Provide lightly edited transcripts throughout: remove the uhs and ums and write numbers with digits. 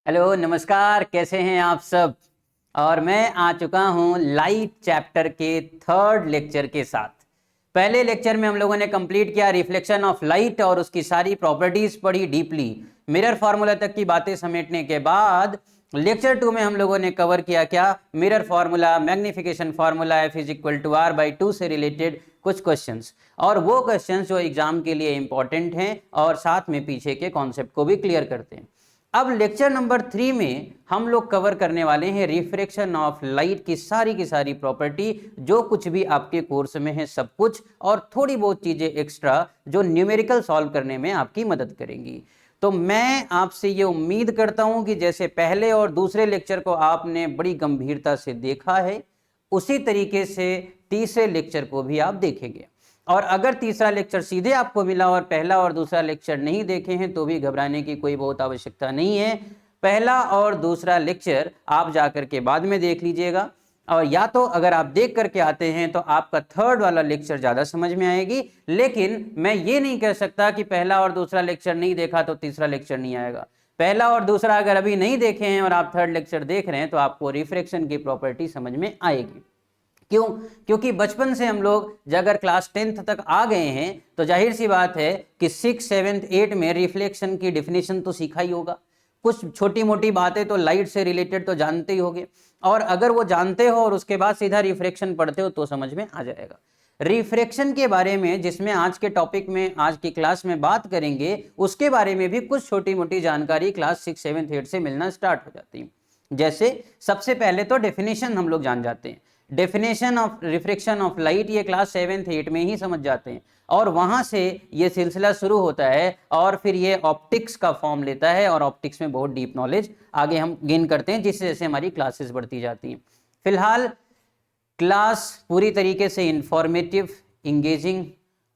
Hello नमस्कार, कैसे हैं आप सब। और मैं आ चुका हूं लाइट चैप्टर के थर्ड लेक्चर के साथ। पहले लेक्चर में हम लोगों ने कंप्लीट किया रिफ्लेक्शन ऑफ लाइट और उसकी सारी प्रॉपर्टीज पढ़ी डीपली। मिरर फार्मूला तक की बातें समेटने के बाद लेक्चर 2 में हम लोगों ने कवर किया क्या, mirror formula, magnification formula, F is equal to R/2 से रिलेटेड कुछ क्वेश्चंस, और वो क्वेश्चंस जो एग्जाम के लिए इंपॉर्टेंट हैं और साथ में पीछे के कॉन्सेप्ट को भी क्लियर करते हैं। अब लेक्चर नंबर 3 में हम लोग कवर करने वाले हैं रिफ्रैक्शन ऑफ लाइट की सारी प्रॉपर्टी, जो कुछ भी आपके कोर्स में है सब कुछ, और थोड़ी बहुत चीजें एक्स्ट्रा जो न्यूमेरिकल सॉल्व करने में आपकी मदद करेंगी। तो मैं आपसे ये उम्मीद करता हूं कि जैसे पहले और दूसरे लेक्चर को आपने बड़ी गंभीरता से देखा है, उसी तरीके से तीसरे लेक्चर को भी आप देखेंगे। और अगर तीसरा लेक्चर सीधे आपको मिला और पहला और दूसरा लेक्चर नहीं देखे हैं तो भी घबराने की कोई बहुत आवश्यकता नहीं है। पहला और दूसरा लेक्चर आप जाकर के बाद में देख लीजिएगा, और या तो अगर आप देख करके आते हैं तो आपका थर्ड वाला लेक्चर ज्यादा समझ में आएगी। लेकिन मैं ये नहीं कह सकता कि पहला और दूसरा लेक्चर नहीं देखा तो तीसरा लेक्चर नहीं आएगा। पहला और दूसरा अगर अभी नहीं देखे हैं और आप थर्ड लेक्चर देख रहे हैं तो आपको रिफ्रैक्शन की प्रॉपर्टी समझ में आएगी। क्यों? क्योंकि बचपन से हम लोग अगर क्लास 10th तक आ गए हैं तो जाहिर सी बात है कि 6th 7th 8th में रिफ्लेक्शन की डेफिनेशन तो सीखा ही होगा। कुछ छोटी मोटी बातें तो लाइट से रिलेटेड तो जानते ही होंगे, और अगर वो जानते हो और उसके बाद सीधा रिफ्रैक्शन पढ़ते हो तो समझ में आ जाएगा। रिफ्रैक्शन के बारे में जिसमें आज के टॉपिक में आज की क्लास में बात करेंगे, उसके बारे में भी कुछ छोटी मोटी जानकारी क्लास 6 7 8 से मिलना स्टार्ट हो जाती है। जैसे सबसे पहले तो डेफिनेशन हम लोग जान जाते हैं। Definition of refraction of light ये क्लास 7th 8th में ही समझ जाते हैं, और वहां से ये सिलसिला शुरू होता है और फिर ये ऑप्टिक्स का फॉर्म लेता है, और ऑप्टिक्स में बहुत डीप नॉलेज आगे हम गेन करते हैं जिससे जैसे हमारी क्लासेस बढ़ती जाती हैं। फिलहाल क्लास पूरी तरीके से इंफॉर्मेटिव, इंगेजिंग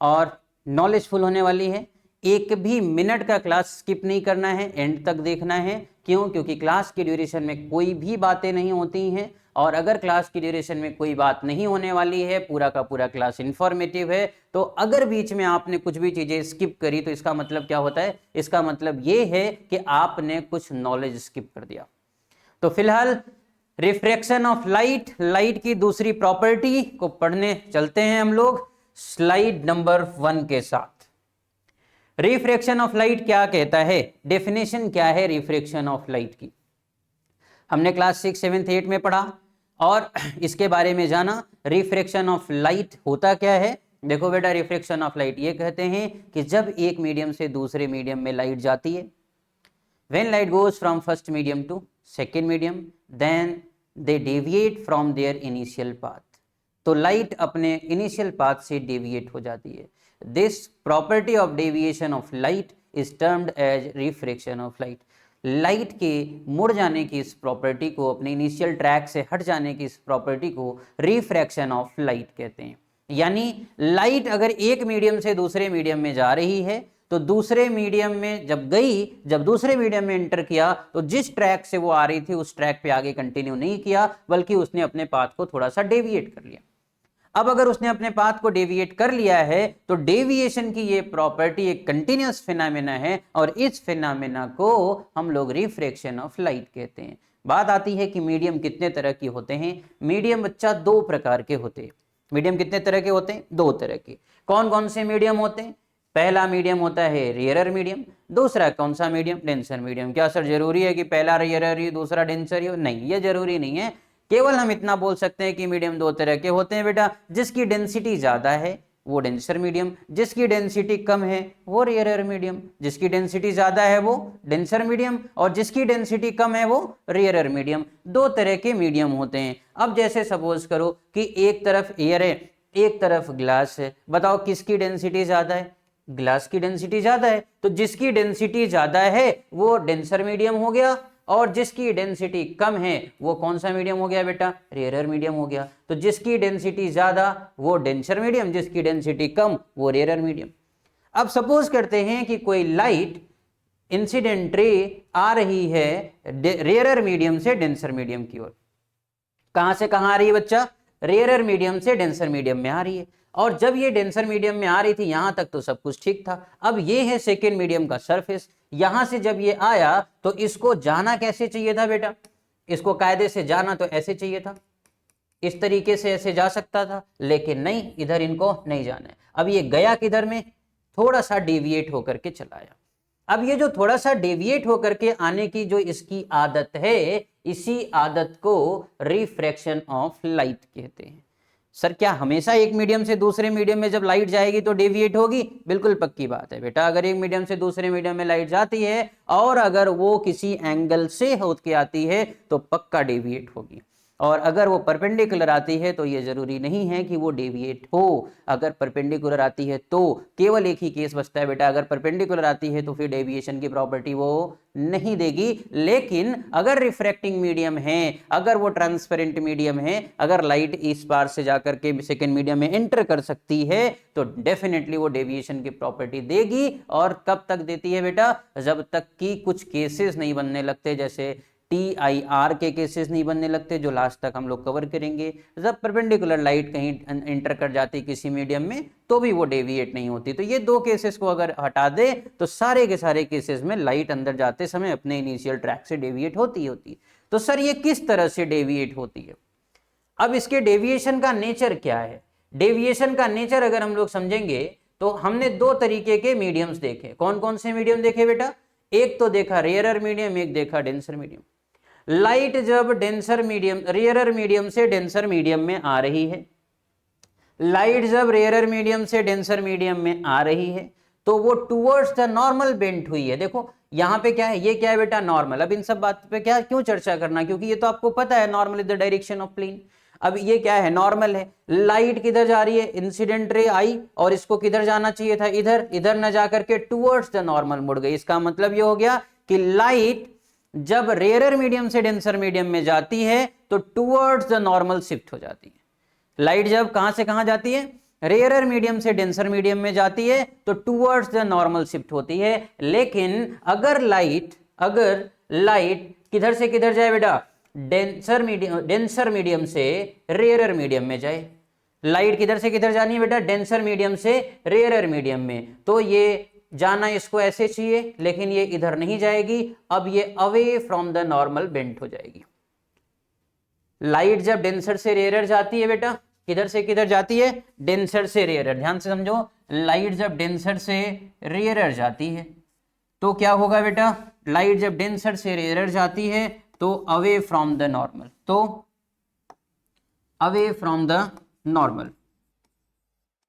और नॉलेजफुल होने वाली है। एक भी मिनट का क्लास स्किप नहीं करना है, एंड तक देखना है। क्यों? क्योंकि क्लास की ड्यूरेशन में कोई भी बातें नहीं होती हैं, और अगर क्लास की ड्यूरेशन में कोई बात नहीं होने वाली है, पूरा का पूरा क्लास इंफॉर्मेटिव है, तो अगर बीच में आपने कुछ भी चीजें स्किप करी तो इसका मतलब क्या होता है? इसका मतलब ये है कि आपने कुछ नॉलेज स्किप कर दिया। तो फिलहाल रिफ्रैक्शन ऑफ लाइट, लाइट की दूसरी प्रॉपर्टी को पढ़ने चलते हैं हम लोग स्लाइड नंबर 1 के साथ। रिफ्रैक्शन ऑफ लाइट क्या कहता है, डेफिनेशन क्या है रिफ्रैक्शन ऑफ लाइट की, हमने क्लास 6 7 8 में पढ़ा और इसके बारे में जाना। रिफ्रैक्शन ऑफ लाइट होता क्या है? देखो बेटा, रिफ्रैक्शन ऑफ लाइट ये कहते हैं कि जब एक मीडियम से दूसरे मीडियम में लाइट जाती है, when light goes from first medium to second medium then they deviate from their initial path, तो लाइट अपने इनिशियल पाथ से डेविएट हो जाती है। This property of deviation of light is termed as refraction of light. Light के मुड़ जाने की इस प्रॉपर्टी को, अपने इनिशियल ट्रैक से हट जाने की इस प्रॉपर्टी को रिफ्रैक्शन ऑफ लाइट कहते हैं। यानी लाइट अगर एक मीडियम से दूसरे मीडियम में जा रही है तो दूसरे मीडियम में जब गई, जब दूसरे मीडियम में एंटर किया तो जिस ट्रैक से वो आ रही थी उस ट्रैक पे आगे कंटिन्यू नहीं किया, बल्कि उसने अपने पाथ को थोड़ा सा डेविएट कर लिया। अब अगर उसने अपने पाथ को डेविएट कर लिया है तो डेविएशन की ये प्रॉपर्टी एक कंटिन्यूअस फिनोमेना है, और इस फिनोमेना को हम लोग रिफ्रैक्शन ऑफ लाइट कहते हैं। बात आती है कि मीडियम कितने तरह के होते हैं। मीडियम बच्चा 2 प्रकार के होते हैं। मीडियम कितने तरह के होते हैं? 2 तरह के। कौन कौन से मीडियम होते हैं? पहला मीडियम होता है रेयरर मीडियम। दूसरा कौन सा मीडियम? Denser medium. क्या सर जरूरी है कि पहला रेयरर ही दूसरा डेंसर ही हो? नहीं, ये जरूरी नहीं है। केवल हम इतना बोल सकते हैं कि मीडियम 2 तरह के होते हैं बेटा। जिसकी डेंसिटी ज्यादा है वो डेंसर मीडियम, जिसकी डेंसिटी कम है वो रेयरर मीडियम। जिसकी डेंसिटी ज्यादा है वो डेंसर मीडियम, और जिसकी डेंसिटी कम है वो रेयरर मीडियम। 2 तरह के मीडियम होते हैं। अब जैसे सपोज करो कि एक तरफ एयर है, एक तरफ ग्लास है, बताओ किसकी डेंसिटी ज्यादा है? ग्लास की डेंसिटी ज्यादा है, तो जिसकी डेंसिटी ज्यादा है वो डेंसर मीडियम हो गया, और जिसकी डेंसिटी कम है वो कौन सा मीडियम हो गया बेटा? रेयरर मीडियम हो गया। तो जिसकी डेंसिटी ज्यादा वो डेंसर मीडियम, जिसकी डेंसिटी कम वो रेयरर मीडियम। अब सपोज करते हैं कि कोई लाइट इंसिडेंट रे आ रही है रेयरर मीडियम से डेंसर मीडियम की ओर। कहां से कहां आ रही है बच्चा? रेयरर मीडियम से डेंसर मीडियम में आ रही है। और जब ये डेंसर मीडियम में आ रही थी यहां तक तो सब कुछ ठीक था। अब ये है सेकेंड मीडियम का सरफेस, यहां से जब ये आया तो इसको जाना कैसे चाहिए था बेटा, इसको कायदे से जाना तो ऐसे चाहिए था, इस तरीके से ऐसे जा सकता था, लेकिन नहीं, इधर इनको नहीं जाना है। अब ये गया किधर में, थोड़ा सा डेविएट होकर के चला आया। अब ये जो थोड़ा सा डेविएट होकर के आने की जो इसकी आदत है, इसी आदत को रिफ्रैक्शन ऑफ लाइट कहते हैं। सर क्या हमेशा एक मीडियम से दूसरे मीडियम में जब लाइट जाएगी तो डेविएट होगी? बिल्कुल पक्की बात है बेटा, अगर एक मीडियम से दूसरे मीडियम में लाइट जाती है और अगर वो किसी एंगल से होकर के आती है तो पक्का डेविएट होगी, और अगर वो परपेंडिकुलर आती है तो ये जरूरी नहीं है कि वो डेविएट हो। अगर परपेंडिकुलर आती है तो केवल एक ही केस बचता है बेटा, अगर परपेंडिकुलर आती है तो फिर डेविएशन की प्रॉपर्टी वो नहीं देगी। लेकिन अगर रिफ्रैक्टिंग मीडियम है, अगर वो ट्रांसपेरेंट मीडियम है, अगर लाइट इस पार से जाकर के सेकेंड मीडियम में एंटर कर सकती है तो डेफिनेटली वो डेविएशन की प्रॉपर्टी देगी। और कब तक देती है बेटा? जब तक कि कुछ केसेस नहीं बनने लगते, जैसे TIR के केसेस नहीं बनने लगते, जो लास्ट तक हम लोग कवर करेंगे। जब परपेंडिकुलर लाइट कहीं एंटर कर जाती किसी मीडियम में तो भी वो डेविएट नहीं होती। तो ये दो केसेस को अगर हटा दे तो सारे के सारे केसेस में लाइट अंदर जाते समय अपने इनिशियल ट्रैक से डेविएट होती है। तो सर ये किस तरह से डेविएट होती है? अब इसके डेविएशन का नेचर क्या है? डेविएशन का नेचर अगर हम लोग समझेंगे तो हमने दो तरीके के मीडियम्स देखे। कौन कौन से मीडियम देखे बेटा? एक तो देखा रेयरर मीडियम, एक देखा डेंसर मीडियम। लाइट जब डेंसर मीडियम, रेयरर मीडियम से डेंसर मीडियम में आ रही है, लाइट जब रेयरर मीडियम से डेंसर मीडियम में आ रही है तो वो टुवर्ड्स द नॉर्मल बेंट हुई है। देखो यहाँ पे क्या है, ये क्या है बेटा? नॉर्मल। अब इन सब बात पे क्या क्यों चर्चा करना, क्योंकि ये तो आपको पता है, normal is the direction of plane. अब ये क्या है? नॉर्मल है। लाइट किधर जा रही है? इंसिडेंट रे आई और इसको किधर जाना चाहिए था? इधर। इधर न जाकर के टुवर्ड्स द नॉर्मल मुड़ गई। इसका मतलब ये हो गया कि लाइट जब रेयरर मीडियम से डेंसर मीडियम में जाती है तो टुवर्ड्स द नॉर्मल शिफ्ट हो जाती है। लाइट जब कहां से कहां जाती है? रेयरर मीडियम से डेंसर मीडियम में जाती है तो टुवर्ड्स द नॉर्मल शिफ्ट होती है। लेकिन अगर लाइट किधर से किधर जाए बेटा? डेंसर मीडियम से रेयरर मीडियम में जाए। लाइट किधर से किधर जानी है बेटा? डेंसर मीडियम से रेयरर मीडियम में। तो ये जाना इसको ऐसे चाहिए, लेकिन ये इधर नहीं जाएगी। अब ये away from the normal bent हो जाएगी। लाइट जब डेंसर से रेयरर जाती है बेटा, किधर से किधर जाती है? डेंसर से रेयरर। ध्यान से समझो, लाइट जब डेंसर से रेयरर जाती है तो क्या होगा बेटा? लाइट जब डेंसर से रेयरर जाती है तो अवे फ्रॉम द नॉर्मल, तो away from the normal,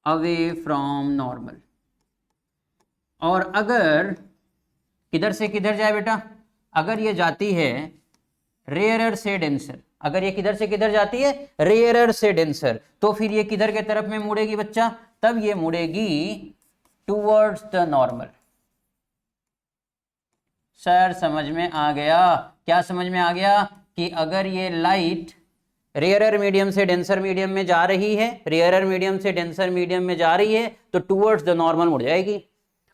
away from normal. और अगर किधर से किधर जाए बेटा? अगर ये जाती है रेयरर से डेंसर, अगर ये किधर से किधर जाती है? रेयरर से डेंसर, तो फिर ये किधर के तरफ में मुड़ेगी बच्चा? तब ये मुड़ेगी टुवर्ड्स द नॉर्मल। सर समझ में आ गया? क्या समझ में आ गया? कि अगर ये लाइट रेयरर मीडियम से डेंसर मीडियम में जा रही है, रेयरर मीडियम से डेंसर मीडियम में जा रही है तो टुवर्ड्स द नॉर्मल मुड़ जाएगी।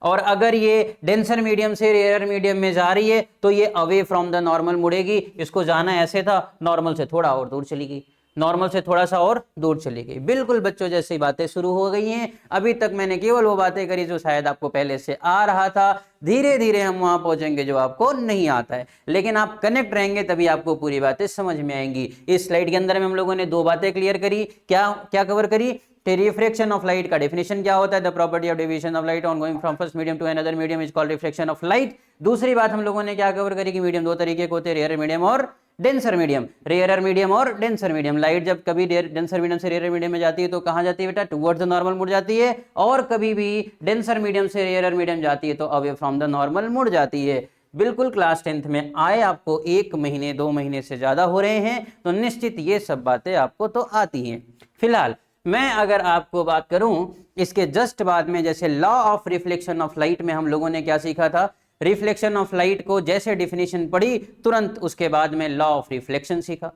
और अगर ये डेंसर मीडियम से रेयरर मीडियम में जा रही है तो ये अवे फ्रॉम द नॉर्मल मुड़ेगी। इसको जाना ऐसे था, नॉर्मल से थोड़ा और दूर चली गई, नॉर्मल से थोड़ा सा और दूर चली गई। बिल्कुल बच्चों जैसी बातें शुरू हो गई हैं। अभी तक मैंने केवल वो बातें करी जो शायद आपको पहले से आ रहा था। धीरे धीरे हम वहां पहुंचेंगे जो आपको नहीं आता है, लेकिन आप कनेक्ट रहेंगे तभी आपको पूरी बातें समझ में आएंगी। इस स्लाइड के अंदर में हम लोगों ने दो बातें क्लियर करी। क्या क्या कवर करी? रिफ्लेक्शन ऑफ लाइट का डेफिनेशन क्या होता है? The property of deviation of light on going from first medium to another medium is called reflection of light. दूसरी बात हम लोगों ने क्या कवर करी कि मीडियम दो तरीके के होते हैं, रेयरर मीडियम और डेंसर मीडियम। रेयरर मीडियम और डेंसर मीडियम, लाइट जब कभी डेंसर मीडियम से रेयरर मीडियम में जाती है तो कहां जाती है बेटा? टुवर्ड्स द नॉर्मल मुड़ जाती है। और कभी भी डेंसर मीडियम से रेयरर मीडियम जाती है तो अवे फ्रॉम द नॉर्मल मुड़ जाती है। बिल्कुल क्लास 10th में आए आपको 1 महीने 2 महीने से ज्यादा हो रहे हैं तो निश्चित ये सब बातें आपको तो आती हैं। फिलहाल मैं अगर आपको बात करूं इसके जस्ट बाद में, जैसे law of reflection of light में हम लोगों ने क्या सीखा था? रिफ्लेक्शन ऑफ लाइट को जैसे डिफिनेशन पढ़ी तुरंत उसके बाद में लॉ ऑफ रिफ्लेक्शन सीखा।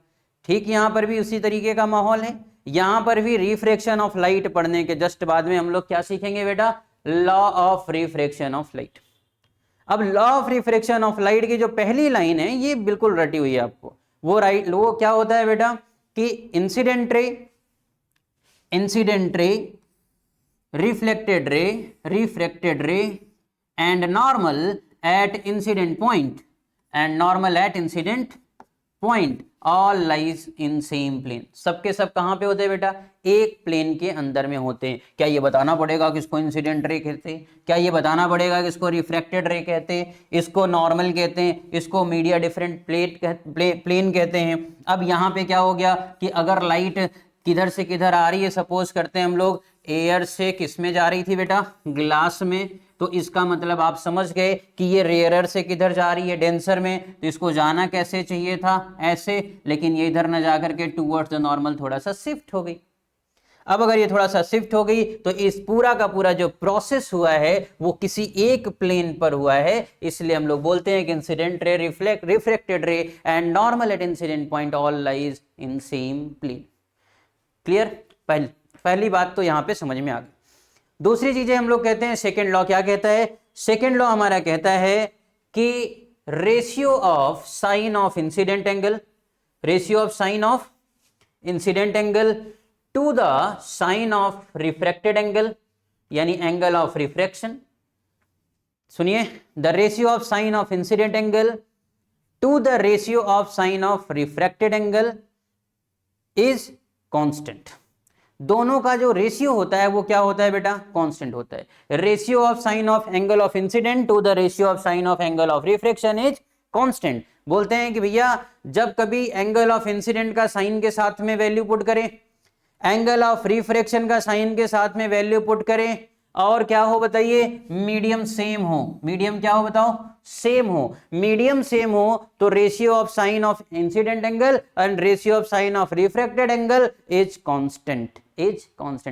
ठीक यहां पर भी उसी तरीके का माहौल है। यहां पर भी रिफ्रैक्शन ऑफ लाइट पढ़ने के जस्ट बाद में हम लोग क्या सीखेंगे बेटा? Law of refraction of light. अब law of refraction of light की जो पहली लाइन है ये बिल्कुल रटी हुई है आपको। वो क्या होता है बेटा? कि incident ray refracted ray and normal at incident point all lies in same plane। सबके सब कहां पे होते हैं बेटा? एक प्लेन के अंदर में होते हैं। क्या ये बताना पड़ेगा कि इसको इंसिडेंट रे कहते हैं? क्या ये बताना पड़ेगा कि इसको रिफ्रैक्टेड रे कहते हैं, इसको नॉर्मल कहते हैं, इसको मीडिया डिफरेंट प्लेन कहते हैं? अब यहाँ पे क्या हो गया कि अगर लाइट किधर से किधर आ रही है, सपोज करते हैं हम लोग एयर से किस में जा रही थी बेटा? ग्लास में। तो इसका मतलब आप समझ गए कि ये रेयरर से किधर जा रही है? डेंसर में। तो इसको जाना कैसे चाहिए था? ऐसे, लेकिन ये इधर न जाकर के टूवर्ड्स द नॉर्मल थोड़ा सा शिफ्ट हो गई। अब अगर ये थोड़ा सा शिफ्ट हो गई तो इस पूरा का पूरा जो प्रोसेस हुआ है वो किसी एक प्लेन पर हुआ है, इसलिए हम लोग बोलते हैं कि incident ray, reflected ray and normal at incident point all lies in same plane. Clear? पहली बात तो यहां पे समझ में आ गई। दूसरी चीजें हम लोग कहते हैं सेकेंड लॉ क्या कहता है? सेकेंड लॉ हमारा कहता है कि ratio of sine of incident angle, ratio of sine of incident angle to the sine of refracted angle, यानी एंगल ऑफ रिफ्रैक्शन। सुनिए, the ratio of sine of incident angle to the ratio of sine of refracted angle is constant. दोनों का जो ratio होता है वो क्या होता है बेटा? कांस्टेंट होता है। Ratio of sine of angle of incident to the ratio of sine of angle of refraction is constant. बोलते हैं कि भैया जब कभी एंगल ऑफ इंसिडेंट का साइन के साथ में वैल्यू पुट करें, एंगल ऑफ रिफ्रैक्शन का साइन के साथ में वैल्यू पुट करें, और क्या हो बताइए? मीडियम सेम हो। मीडियम क्या हो बताओ? सेम हो। मीडियम सेम हो तो ratio of sine of incident angle and ratio of sine of refracted angle is constant.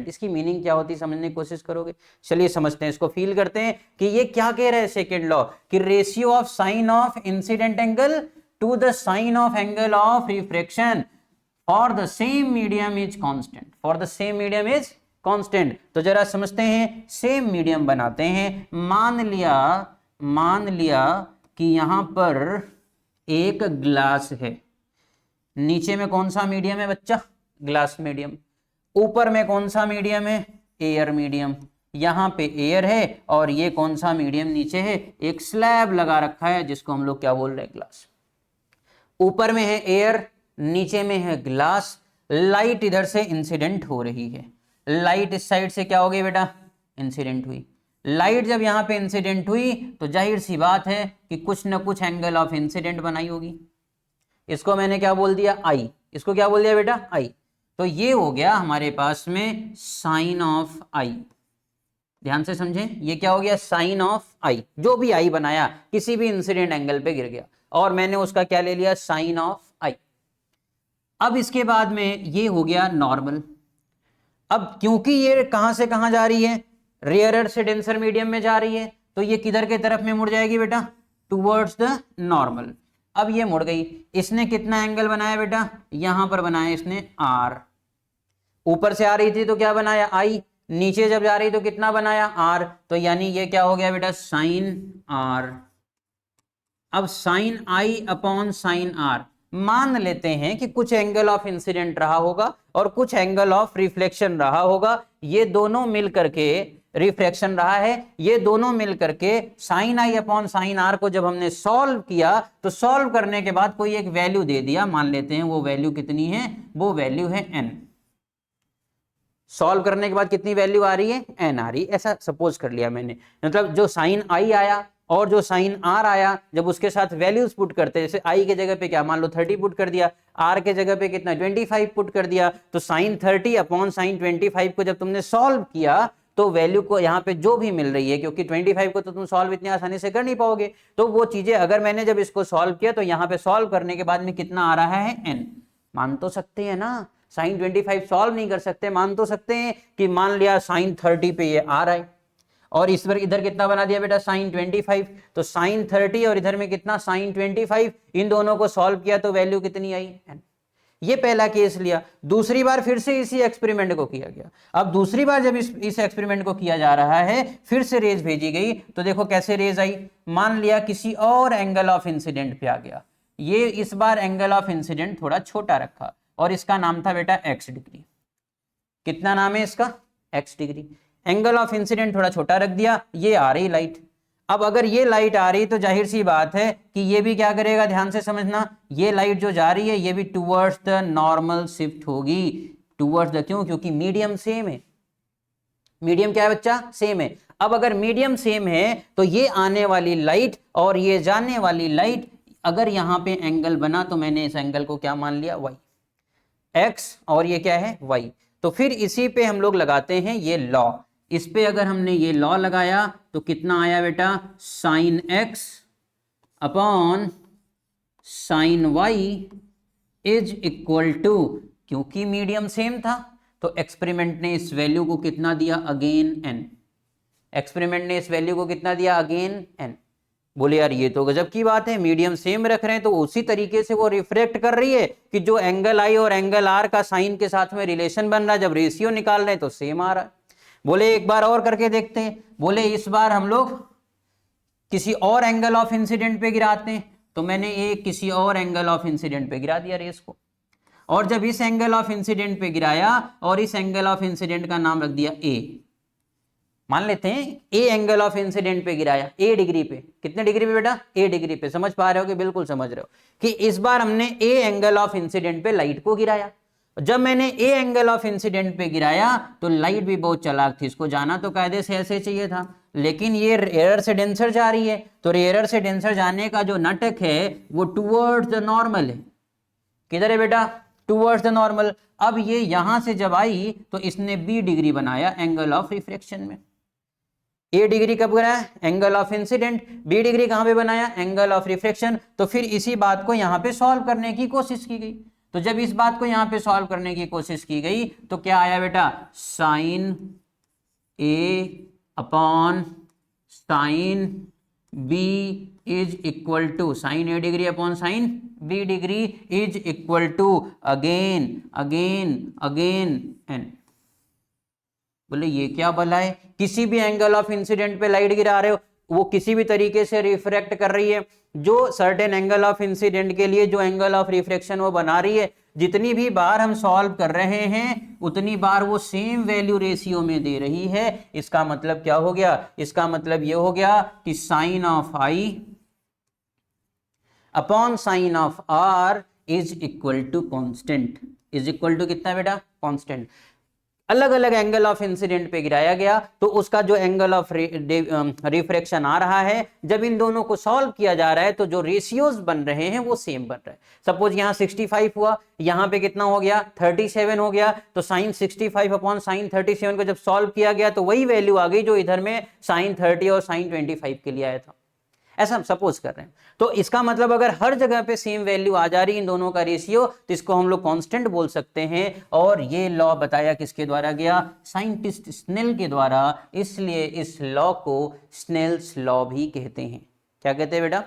इसकी मीनिंग क्या होती है समझने की कोशिश करोगे? चलिए समझते हैं, इसको फील करते हैं कि ये क्या कह रहे हैं सेकेंड लॉ, कि ratio of sine of incident angle to the sine of angle of refraction for the same medium is constant. For the same medium is constant. तो जरा समझते हैं, सेम मीडियम बनाते हैं। मान लिया कि यहां पर एक ग्लास है, नीचे में कौन सा मीडियम है बच्चा? Glass medium. ऊपर में कौन सा मीडियम है? Air medium. यहां पे एयर है और ये कौन सा मीडियम नीचे है? एक स्लैब लगा रखा है जिसको हम लोग क्या बोल रहे हैं? ग्लास। ऊपर में है एयर, नीचे में है ग्लास। लाइट इधर से इंसिडेंट हो रही है। लाइट इस साइड से क्या हो गई बेटा? इंसिडेंट हुई। लाइट जब यहां पे इंसिडेंट हुई तो जाहिर सी बात है कि कुछ ना कुछ एंगल ऑफ इंसिडेंट बनाई होगी। इसको मैंने क्या बोल दिया? आई। इसको क्या बोल दिया बेटा? आई। तो ये हो गया हमारे पास में साइन ऑफ आई। ध्यान से समझें, ये क्या हो गया? साइन ऑफ आई। जो भी आई बनाया किसी भी इंसिडेंट एंगल पे गिर गया और मैंने उसका क्या ले लिया? साइन ऑफ आई। अब इसके बाद में ये हो गया नॉर्मल। अब क्योंकि ये कहां से कहां जा रही है? रेयरर से डेंसर मीडियम में जा रही है, तो ये किधर के तरफ में मुड़ जाएगी बेटा? Towards the normal. अब ये मुड़ गई। इसने कितना एंगल बनाया बेटा? यहां पर बनाया इसने आर। ऊपर से आ रही थी तो क्या बनाया? आई। नीचे जब जा रही तो कितना बनाया? आर। तो यानी ये क्या हो गया बेटा? Sine R. अब sine I upon sine R. मान लेते हैं कि कुछ एंगल ऑफ इंसिडेंट रहा होगा और कुछ एंगल ऑफ रिफ्लेक्शन रहा होगा। ये दोनों मिल करके रिफ्रैक्शन रहा है। ये दोनों मिल करके sine I upon sine R को जब हमने सॉल्व किया तो सॉल्व करने के बाद कोई एक वैल्यू दे दिया। मान लेते हैं वो वैल्यू कितनी है? वो वैल्यू है n। सॉल्व करने के बाद कितनी वैल्यू आ रही है? n आ रही। ऐसा सपोज कर लिया मैंने। मतलब जो साइन आई आया और जो साइन आर आया, जब उसके साथ वैल्यूज पुट करते, जैसे आई के जगह पे क्या मान लो 30 पुट कर दिया, आर के जगह पे कितना 25 पुट कर दिया, तो साइन 30 अपॉन साइन 25 को जब तुमने सॉल्व किया तो वैल्यू को यहाँ पे जो भी मिल रही है, क्योंकि 25 को तो तुम सॉल्व इतनी आसानी से कर नहीं पाओगे, तो वो चीजें अगर मैंने जब इसको सॉल्व किया तो यहाँ पे सॉल्व करने के बाद में कितना आ रहा है? n। मान तो सकते हैं ना, साइन 25 सॉल्व नहीं कर सकते, मान तो सकते हैं कि मान लिया साइन 30 पे ये आ रहा है और इस बार इधर कितना बना दिया बेटा? साइन 25। तो साइन 30 और इधर में कितना? साइन 25। इन दोनों को सॉल्व किया तो वैल्यू कितनी आई? n। ये पहला केस लिया। दूसरी बार फिर से इसी एक्सपेरिमेंट को किया गया। अब दूसरी बार जब इस एक्सपेरिमेंट को किया जा रहा है, फिर से रेज भेजी गई, तो देखो कैसे रेज आई। मान लिया किसी और एंगल ऑफ इंसिडेंट पे आ गया। ये इस बार एंगल ऑफ इंसिडेंट थोड़ा छोटा रखा और इसका नाम था बेटा x डिग्री। कितना नाम है इसका? x degree. Angle of incident थोड़ा छोटा रख दिया, ये आ रही लाइट। अब अगर ये लाइट आ रही तो जाहिर सी बात है कि ये भी क्या करेगा, ध्यान से समझना, ये लाइट जो जा रही है ये भी टुवर्ड्स द नॉर्मल शिफ्ट होगी, टुवर्ड्स द, क्यों, क्योंकि मीडियम सेम है। मीडियम क्या है बच्चा, सेम है। अब अगर मीडियम सेम है तो ये आने वाली लाइट और ये जाने वाली लाइट, अगर यहां पे एंगल बना तो मैंने इस एंगल को क्या मान लिया, वाई, एक्स, और ये क्या है, वाई। तो फिर इसी पे हम लोग लगाते हैं ये लॉ। इस पे अगर हमने ये लॉ लगाया तो कितना आया बेटा, sine X upon sine Y is equal to, क्योंकि मीडियम सेम था तो एक्सपेरिमेंट ने इस वैल्यू को कितना दिया, अगेन एन। एक्सपेरिमेंट ने इस वैल्यू को कितना दिया, अगेन एन। बोले यार ये तो गजब की बात है, मीडियम सेम रख रहे हैं तो उसी तरीके से वो रिफ्लेक्ट कर रही है कि जो एंगल आई और एंगल आर का साइन के साथ में रिलेशन बन रहा है, जब रेशियो निकाल रहे हैं तो सेम आ रहा है। बोले एक बार और करके देखते हैं। बोले इस बार हम लोग किसी और एंगल ऑफ इंसिडेंट पे गिराते हैं, तो मैंने एक किसी और एंगल ऑफ इंसिडेंट पे गिरा दिया रेस को, और जब इस एंगल ऑफ इंसिडेंट पे गिराया और इस एंगल ऑफ इंसिडेंट का नाम रख दिया ए, मान लेते हैं ए एंगल ऑफ इंसिडेंट पे गिराया, ए डिग्री पे, कितने डिग्री पे बेटा, ए डिग्री पे। समझ पा रहे हो कि बिल्कुल समझ रहे हो कि इस बार हमने ए एंगल ऑफ इंसिडेंट पे लाइट को गिराया। जब मैंने ए एंगल ऑफ इंसिडेंट पे गिराया तो लाइट भी बहुत चालाक थी, इसको जाना तो कायदे से ऐसे चाहिए था, लेकिन ये एरर से डेंसर जा रही है, तो एरर से डेंसर जाने का जो नाटक है वो टुवर्ड्स द नॉर्मल है। किधर है बेटा, टुवर्ड्स द नॉर्मल। अब ये यहां से जब आई तो इसने बी डिग्री बनाया एंगल ऑफ रिफ्लेक्शन में। ए डिग्री कब बनाया, angle of incident, B degree कहां पे बनाया, एंगल ऑफ रिफ्लेक्शन। तो फिर इसी बात को यहां पे सॉल्व करने की कोशिश की गई। तो जब इस बात को यहां पे सॉल्व करने की कोशिश की गई तो क्या आया बेटा, sine A upon sine B is equal to, sine A degree upon sine B degree is equal to again again again N. बोले ये क्या भला है, किसी भी एंगल ऑफ इंसिडेंट पे लाइट गिरा रहे हो, वो किसी भी तरीके से रिफ्रैक्ट कर रही है, जो सर्टेन एंगल ऑफ इंसिडेंट के लिए जो एंगल ऑफ रिफ्लेक्शन वो बना रही है, जितनी भी बार हम सॉल्व कर रहे हैं उतनी बार वो सेम वैल्यू रेशियो में दे रही है। इसका मतलब क्या हो गया, इसका मतलब ये हो गया कि sine of I upon sine of R is equal to constant, is equal to कितना बेटा, कांस्टेंट। अलग अलग एंगल ऑफ इंसिडेंट पे गिराया गया तो उसका जो एंगल ऑफ रिफ्रैक्शन आ रहा है, जब इन दोनों को सॉल्व किया जा रहा है तो जो रेशियोज बन रहे हैं वो सेम बन रहा है। सपोज यहाँ 65 हुआ, यहाँ पे कितना हो गया, 37 हो गया, तो साइन 65 अपॉन साइन 37 को जब सॉल्व किया गया तो वही वैल्यू आ गई जो इधर में साइन 30 और साइन 25 के लिए आया था। ऐसा हम सपोज कर रहे हैं। तो इसका मतलब अगर हर जगह पे सेम वैल्यू आ जा रही इन दोनों का रेशियो तो इसको हम लोग कांस्टेंट बोल सकते हैं। और ये लॉ बताया किसके द्वारा गया, साइंटिस्ट स्नेल के द्वारा, इसलिए इस लॉ को स्नेल्स लॉ भी कहते हैं। क्या कहते हैं बेटा,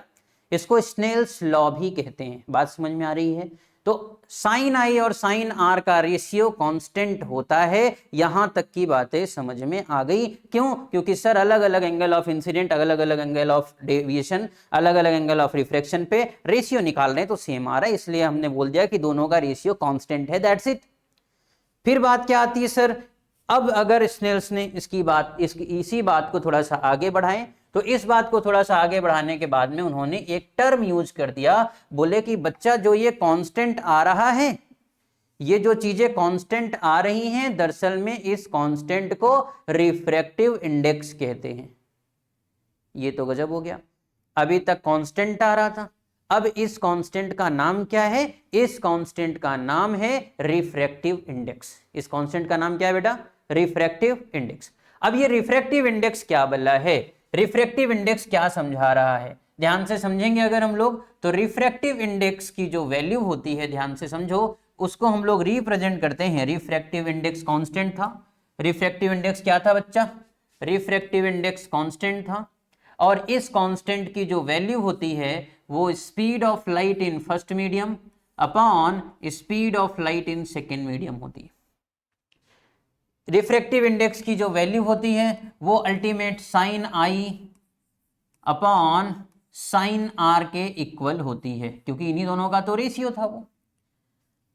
इसको स्नेल्स लॉ भी कहते हैं। बात समझ में आ रही है। तो साइन आई और साइन आर का रेशियो कांस्टेंट होता है, यहां तक की बातें समझ में आ गई। क्यों, क्योंकि सर अलग अलग एंगल ऑफ इंसिडेंट, अलग अलग एंगल ऑफ डेविएशन, अलग अलग एंगल ऑफ रिफ्रैक्शन पे रेशियो निकाल रहे हैं तो सेम आ रहा है, इसलिए हमने बोल दिया कि दोनों का रेशियो कांस्टेंट है, दैट्स इट। फिर बात क्या आती है सर, अब अगर स्नेल्स ने इसी बात को थोड़ा सा आगे बढ़ाएं तो इस बात को थोड़ा सा आगे बढ़ाने के बाद में उन्होंने एक टर्म यूज कर दिया। बोले कि बच्चा जो ये कांस्टेंट आ रहा है, ये जो चीजें कांस्टेंट आ रही हैं, दरअसल में इस कांस्टेंट को रिफ्रैक्टिव इंडेक्स कहते हैं। ये तो गजब हो गया, अभी तक कांस्टेंट आ रहा था, अब इस कांस्टेंट का नाम क्या है, इस कांस्टेंट का नाम है रिफ्रैक्टिव इंडेक्स। इस कांस्टेंट का नाम क्या है बेटा, रिफ्रैक्टिव इंडेक्स। अब ये रिफ्रैक्टिव इंडेक्स क्या बला है, रिफ्रैक्टिव इंडेक्स क्या समझा रहा है, ध्यान से समझेंगे अगर हम लोग तो रिफ्रैक्टिव इंडेक्स की जो वैल्यू होती है, ध्यान से समझो, उसको हम लोग रिप्रेजेंट करते हैं। रिफ्रैक्टिव इंडेक्स कांस्टेंट था, रिफ्रैक्टिव इंडेक्स क्या था बच्चा, रिफ्रैक्टिव इंडेक्स कांस्टेंट था, और इस कांस्टेंट की जो वैल्यू होती है वो speed of light in first medium upon speed of light in second medium होती है। रिफ्रैक्टिव इंडेक्स की जो वैल्यू होती है वो ultimate sine I upon sine R के इक्वल होती है, क्योंकि इन्हीं दोनों का तो रेशियो था वो।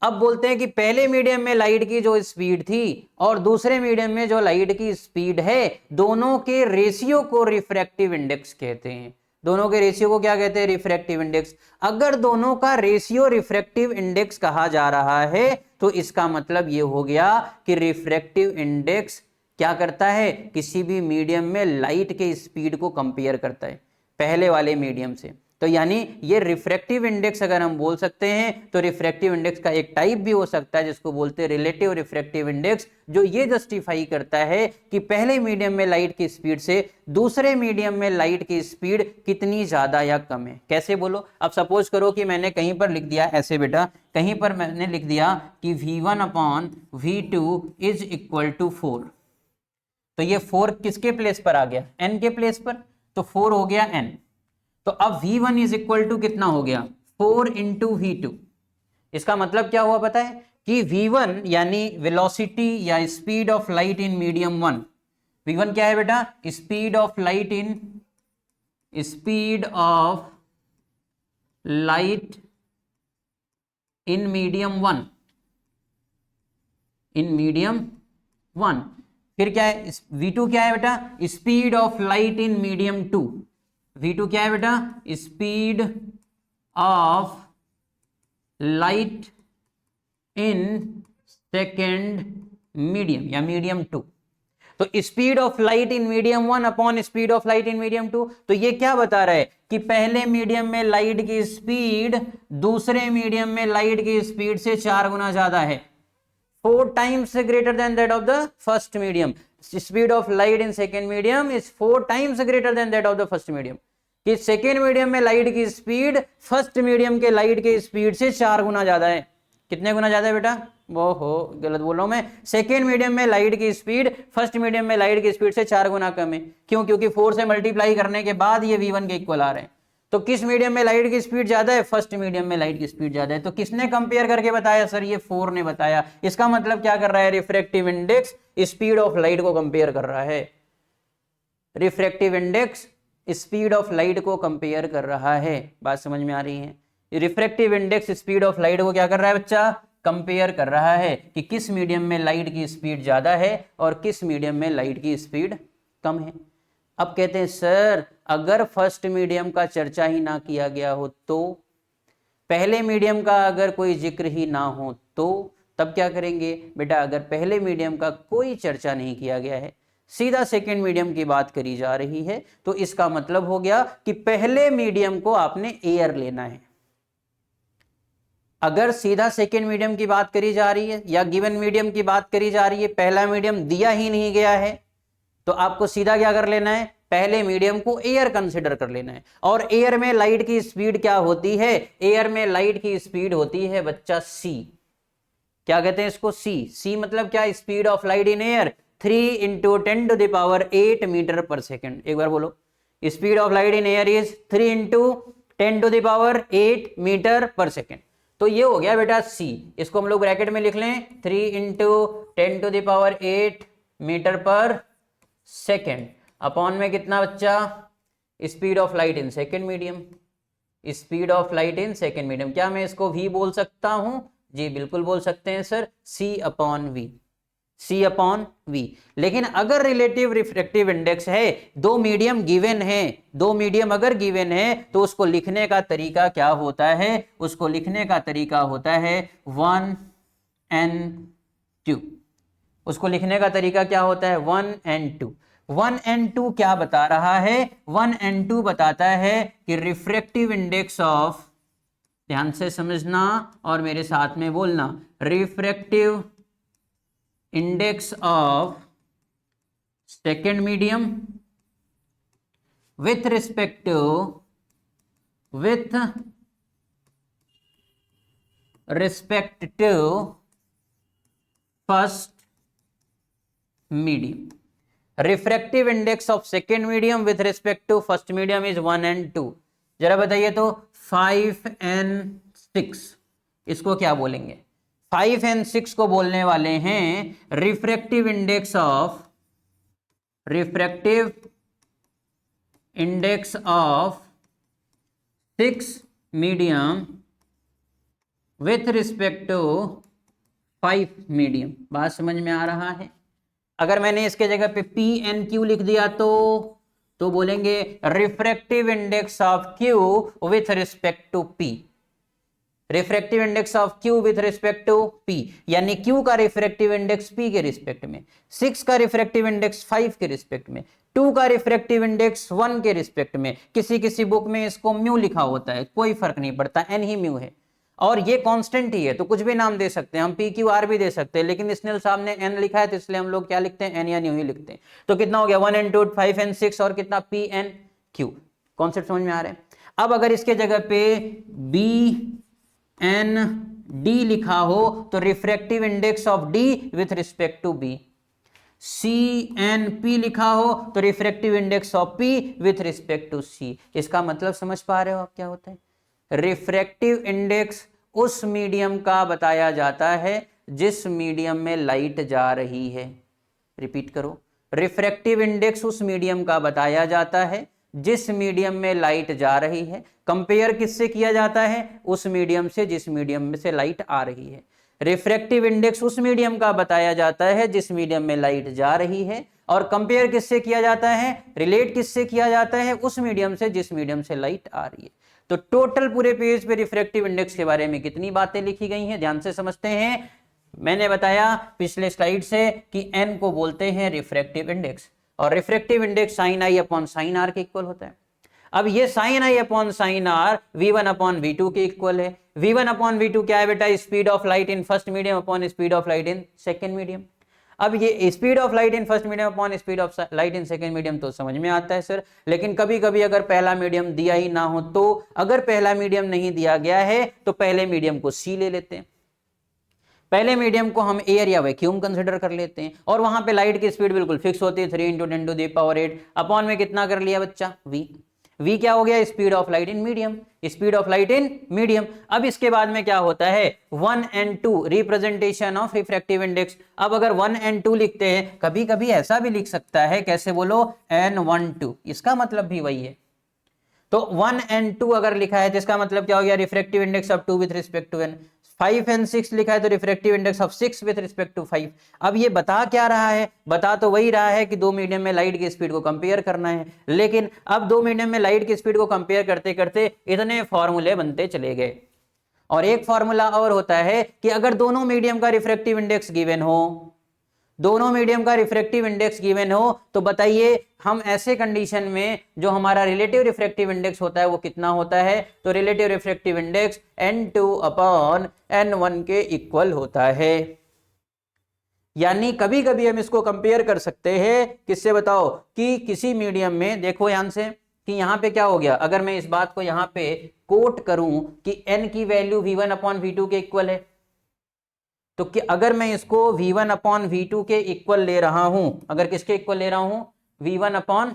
अब बोलते हैं कि पहले मीडियम में लाइट की जो स्पीड थी और दूसरे मीडियम में जो लाइट की स्पीड है, दोनों के रेशियो को रिफ्रैक्टिव इंडेक्स कहते हैं। दोनों के रेशियो को क्या कहते हैं? Refractive index. अगर दोनों का रेशियो रिफ्रैक्टिव इंडेक्स कहा जा रहा है तो इसका मतलब ये हो गया कि रिफ्रैक्टिव इंडेक्स क्या करता है? किसी भी मीडियम में लाइट के स्पीड को कंपेयर करता है पहले वाले मीडियम से। तो यानी ये रिफ्रैक्टिव इंडेक्स अगर हम बोल सकते हैं तो रिफ्रैक्टिव इंडेक्स का एक टाइप भी हो सकता है जिसको बोलते हैं रिलेटिव रिफ्रैक्टिव इंडेक्स, जो ये जस्टिफाई करता है कि पहले मीडियम में लाइट की स्पीड से दूसरे मीडियम में लाइट की स्पीड कितनी ज्यादा या कम है। कैसे बोलो? अब सपोज करो कि मैंने कहीं पर लिख दिया ऐसे बेटा, कहीं पर मैंने लिख दिया कि V1 upon V2 is equal to 4। तो ये 4 किसके प्लेस पर आ गया? n के प्लेस पर। तो 4 हो गया n। तो अब V1 इज इक्वल टू कितना हो गया? 4 इंटू V2। इसका मतलब क्या हुआ पता है? कि V1 यानी वेलोसिटी या speed of light in medium 1। V1 क्या है बेटा? Speed of light in medium 1। In medium 1। फिर क्या है? V2 क्या है बेटा? Speed of light in medium 2। V2 क्या है बेटा? Speed of light in second medium या मीडियम 2। तो speed of light in medium 1 upon speed of light in medium 2। तो ये क्या बता रहा है? कि पहले मीडियम में लाइट की स्पीड दूसरे मीडियम में लाइट की स्पीड से 4 गुना ज्यादा है, 4 times greater than that of the first medium. Speed of light in second medium is 4 times greater than that of the first medium. कि सेकेंड मीडियम में लाइट की स्पीड फर्स्ट मीडियम के light की speed से 4 गुना ज्यादा है। कितने गुना ज्यादा है बेटा? वो हो गलत बोल रहा हूं मैं। सेकेंड मीडियम में लाइट की स्पीड फर्स्ट मीडियम में लाइट की स्पीड से 4 गुना कम है। क्यों? क्योंकि 4 से मल्टीप्लाई करने के बाद ये V1 के इक्वल आ रहे हैं। तो किस मीडियम में लाइट की स्पीड ज्यादा है? फर्स्ट मीडियम में लाइट की स्पीड ज्यादा है। तो किसने कंपेयर करके बताया? सर ये 4 ने बताया। इसका मतलब क्या कर रहा है? Refractive index speed of light को कंपेयर कर रहा है। Refractive index speed of light को कंपेयर कर रहा है। बात समझ में आ रही है? Refractive index speed of light को क्या कर रहा है बच्चा? कंपेयर कर रहा है कि किस मीडियम में लाइट की स्पीड ज्यादा है और किस मीडियम में लाइट की स्पीड कम है। अब कहते हैं सर अगर फर्स्ट मीडियम का चर्चा ही ना किया गया हो तो, पहले मीडियम का अगर कोई जिक्र ही ना हो तो तब क्या करेंगे? बेटा अगर पहले मीडियम का कोई चर्चा नहीं किया गया है, सीधा सेकेंड मीडियम की बात करी जा रही है, तो इसका मतलब हो गया कि पहले मीडियम को आपने एयर लेना है। अगर सीधा सेकेंड मीडियम की बात करी जा रही है या गिवन मीडियम की बात करी जा रही है, पहला मीडियम दिया ही नहीं गया है, तो आपको सीधा क्या कर लेना है? पहले मीडियम को एयर कंसिडर कर लेना है। और एयर में लाइट की स्पीड क्या होती है? एयर में लाइट की स्पीड होती है बच्चा c। क्या कहते हैं इसको? c मतलब क्या? Speed of light in air 3 into 10⁸ metre per second. एक बार बोलो, speed of light in air is 3 into 10⁸ metre per second. तो ये हो गया बेटा c। इसको हम लोग ब्रैकेट में लिख लें 3 into 10⁸ metre per second upon में कितना बच्चा? Speed of light in second medium. Speed of light in second medium, क्या मैं इसको v बोल सकता हूं? जी बिल्कुल बोल सकते हैं सर, c अपॉन v। लेकिन अगर रिलेटिव रिफ्रैक्टिव इंडेक्स है, दो मीडियम गिवन है, दो मीडियम अगर गिवन है तो उसको लिखने का तरीका क्या होता है? उसको लिखने का तरीका होता है 1n2। उसको लिखने का तरीका क्या होता है? 1n2। 1n2 क्या बता रहा है? 1n2 बताता है कि रिफ्रैक्टिव इंडेक्स ऑफ, ध्यान से समझना और मेरे साथ में बोलना, refractive index of second medium with respect to first medium. Refractive index of second medium with respect to first medium is 1n2। जरा बताइए तो 5n6 इसको क्या बोलेंगे? 5n6 को बोलने वाले हैं refractive index of 6 medium with respect to 5 medium. बात समझ में आ रहा है? अगर मैंने इसके जगह पे पी एन क्यू लिख दिया तो बोलेंगे refractive index of Q with respect to P. Refractive index of Q with respect to P, यानी क्यू का रिफ्रैक्टिव इंडेक्स पी के रिस्पेक्ट में, 6 का रिफ्रैक्टिव इंडेक्स 5 के रिस्पेक्ट में, 2 का रिफ्रैक्टिव इंडेक्स 1 के रिस्पेक्ट में। किसी किसी बुक में इसको म्यू लिखा होता है, कोई फर्क नहीं पड़ता, एन ही म्यू है और ये कांस्टेंट ही है, तो कुछ भी नाम दे सकते हैं हम, पी क्यू आर भी दे सकते हैं, लेकिन स्नेल साहब ने एन लिखा है तो इसलिए हम लोग क्या लिखते हैं, एन या न्यू ही लिखते हैं। तो कितना हो गया 1 and 2 5 and 6 और कितना पी एन क्यू। कॉन्सेप्ट समझ में आ रहा है? अब अगर इसके जगह पे बी एन डी लिखा हो तो refractive index of D with respect to B. C N P लिखा हो तो refractive index of P with respect to C. इसका मतलब समझ पा रहे हो आप क्या होता है? रिफ्रैक्टिव इंडेक्स उस मीडियम का बताया जाता है जिस मीडियम में लाइट जा रही है। रिपीट करो, रिफ्रैक्टिव इंडेक्स उस मीडियम का बताया जाता है जिस मीडियम में लाइट जा रही है। कंपेयर किससे किया जाता है? उस मीडियम से जिस मीडियम में से लाइट आ रही है। रिफ्रैक्टिव इंडेक्स उस मीडियम का बताया जाता है जिस मीडियम में लाइट जा रही है, और कंपेयर किससे किया जाता है, रिलेट किससे किया जाता है, उस मीडियम से जिस मीडियम से लाइट आ रही है। तो टोटल पूरे पेज पे रिफ्रैक्टिव इंडेक्स के बारे में कितनी बातें लिखी गई हैं, ध्यान से समझते हैं। मैंने बताया पिछले स्लाइड से कि n को बोलते हैं रिफ्रैक्टिव इंडेक्स, और refractive index sine I upon sine R के इक्वल होता है। अब ये sine I upon sine R v1 upon v2 के इक्वल है। v1 अपॉन v2 क्या है बेटा? Speed of light in first medium upon speed of light in second medium. अब ये speed of light in first medium upon speed of light in second medium तो समझ में आता है सर, लेकिन कभी कभी अगर पहला मीडियम दिया ही ना हो तो, अगर पहला मीडियम नहीं दिया गया है तो पहले मीडियम को सी ले लेते हैं, पहले मीडियम को हम एयर या वैक्यूम कंसिडर कर लेते हैं, और वहां पे लाइट की स्पीड बिल्कुल फिक्स होती है 3 × 10⁸ अपॉन में कितना कर लिया बच्चा? v क्या हो गया? Speed of light in medium, speed of light in medium. अब इसके बाद में क्या होता है? 1 and 2 representation of refractive index. अब अगर 1 and 2 लिखते हैं, कभी कभी ऐसा भी लिख सकता है, कैसे बोलो? n1 2, इसका मतलब भी वही है। तो 1 and 2 अगर लिखा है तो इसका मतलब क्या हो गया? Refractive index of 2 with respect to n। 5 and 6 लिखा है तो refractive index of 6 with respect to 5। अब ये बता क्या रहा है? बता तो वही रहा है कि दो मीडियम में लाइट की स्पीड को कंपेयर करना है, लेकिन अब दो मीडियम में लाइट की स्पीड को कंपेयर करते करते इतने फॉर्मूले बनते चले गए। और एक फॉर्मूला और होता है कि अगर दोनों मीडियम का रिफ्रैक्टिव इंडेक्स गिवन हो, दोनों मीडियम का रिफ्रैक्टिव इंडेक्स गिवन हो, तो बताइए हम ऐसे कंडीशन में जो हमारा रिलेटिव रिफ्रैक्टिव इंडेक्स होता है वो कितना होता है? तो relative refractive index n2 upon n1 के इक्वल होता है। यानी कभी कभी हम इसको कंपेयर कर सकते हैं किससे? बताओ, कि किसी मीडियम में, देखो यहां से कि यहां पे क्या हो गया, अगर मैं इस बात को यहां पे कोट करूं कि n की वैल्यू v1 अपॉन v2 के इक्वल है, तो कि अगर मैं इसको v1 अपॉन v2 के इक्वल ले रहा हूं, अगर किसके इक्वल ले रहा हूं? v1 अपॉन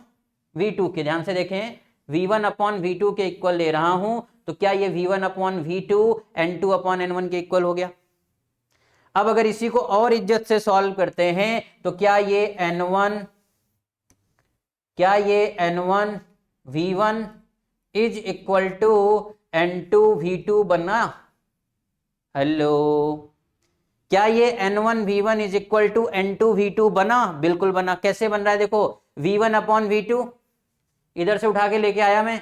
v2 के, ध्यान से देखें, v1 अपॉन v2 के इक्वल ले रहा हूं, तो क्या ये v1 upon v2 n2 upon n1 के इक्वल हो गया? अब अगर इसी को और इज्जत से सॉल्व करते हैं तो क्या ये n1 v1 is equal to n2 v2 बना? हेलो, क्या ये n1 v1 is equal to n2 v2 बना? बिल्कुल बना। कैसे बन रहा है? देखो, v1 अपॉन v2 इधर से उठा के लेके आया मैं,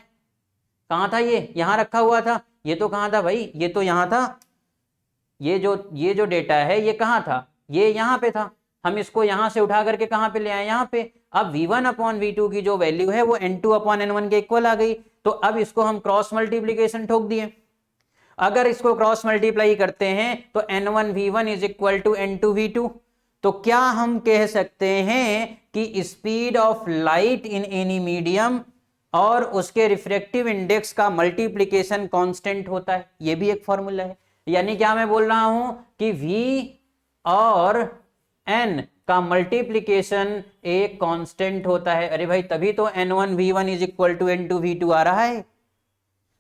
कहां था ये? यहां रखा हुआ था। ये तो कहां था भाई? ये तो यहां था। ये जो डेटा है ये कहां था? ये यहां पे था। हम इसको यहां से उठा करके कहां पे ले आए? यहां पे। अब v1 अपॉन v2 की जो वैल्यू है वो n2 अपॉन n1 के इक्वल आ गई, तो अब इसको हम क्रॉस मल्टीप्लीकेशन ठोक दिए। अगर इसको क्रॉस मल्टीप्लाई करते हैं तो n1 v1 is equal to n2 v2, तो क्या हम कह सकते हैं कि speed of light in any medium और उसके रिफ्रैक्टिव इंडेक्स का मल्टीप्लीकेशन कांस्टेंट होता है? ये भी एक फॉर्मूला है। यानी क्या मैं बोल रहा हूं कि v और n का मल्टीप्लीकेशन एक कांस्टेंट होता है। अरे भाई, तभी तो n1 v1 is equal to n2 v2 आ रहा है।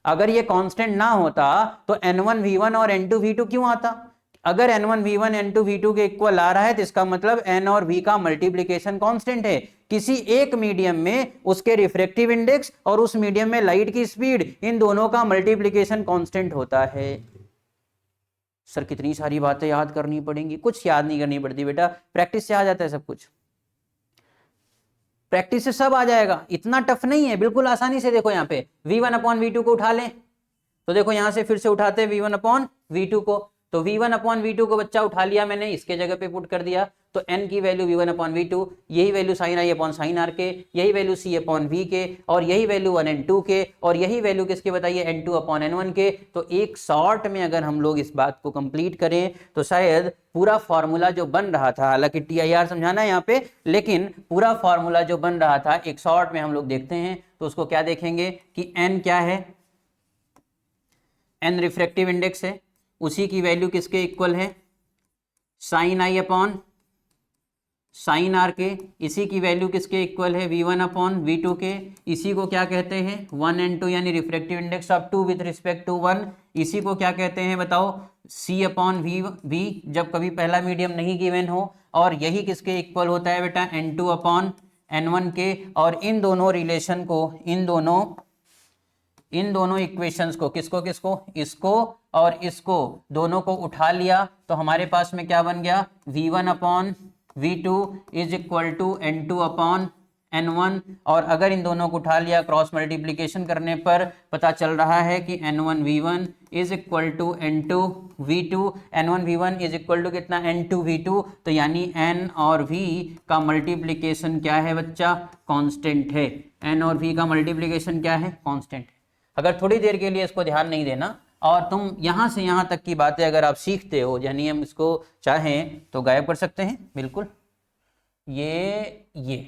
अगर ये कांस्टेंट ना होता तो n1 v1 और n2 v2 क्यों आता? अगर n1 v1 n2 v2 के इक्वल आ रहा है तो इसका मतलब n और v का मल्टीप्लीकेशन कांस्टेंट है। किसी एक मीडियम में उसके रिफ्रैक्टिव इंडेक्स और उस मीडियम में लाइट की स्पीड, इन दोनों का मल्टीप्लीकेशन कांस्टेंट होता है। सर कितनी सारी बातें याद करनी पड़ेंगी। कुछ याद नहीं करनी पड़ती बेटा, प्रैक्टिस से आ जाता है सब कुछ, प्रैक्टिस से सब आ जाएगा, इतना टफ नहीं है, बिल्कुल आसानी से। देखो यहाँ पे v1/v2 को उठा लें, तो देखो यहां से फिर से उठाते हैं v1/v2 को, तो v1/v2 को बच्चा उठा लिया मैंने, इसके जगह पे पुट कर दिया, तो n की वैल्यू v1/v2, यही value sin i upon sin r के, यही वैल्यू c अपॉन v के, और यही वैल्यू 1 n2 के, और यही वैल्यू किसके बताइए n2 अपॉन n1 के। तो एक शॉर्ट में अगर हम लोग इस बात को कंप्लीट करें तो शायद पूरा फॉर्मूला जो बन रहा था, हालांकि TIR समझाना है यहाँ पे, लेकिन पूरा फॉर्मूला जो बन रहा था एक शॉर्ट में हम लोग देखते हैं, तो उसको क्या देखेंगे कि n क्या है, n रिफ्रैक्टिव इंडेक्स है, उसी की वैल्यू किसके इक्वल है, sine i upon sine r के, इसी की वैल्यू किसके इक्वल है, v1/v2 के, इसी को क्या कहते हैं 1 n2 यानी refractive index of 2 with respect to 1, इसी को क्या कहते हैं बताओ, c अपॉन v जब कभी पहला मीडियम नहीं गिवन हो, और यही किसके इक्वल होता है बेटा n2 अपॉन n1 के। और इन दोनों रिलेशन को, इन दोनों इक्वेशंस को, किसको किसको, इसको और इसको, दोनों को उठा लिया, तो हमारे पास में क्या बन गया, v1/v2 is equal to n2 upon n1। और अगर इन दोनों को उठा लिया क्रॉस मल्टीप्लीकेशन करने पर पता चल रहा है कि n1v1 is equal to n2v2, n1v1 is equal to कितना, n2v2, तो यानी n और v का मल्टीप्लीकेशन क्या है बच्चा, कांस्टेंट है। n और v का मल्टीप्लीकेशन क्या है, कांस्टेंट है। अगर थोड़ी देर के लिए इसको ध्यान नहीं देना और तुम यहां से यहां तक की बातें अगर आप सीखते हो, यानी हम इसको चाहें तो गायब कर सकते हैं बिल्कुल। ये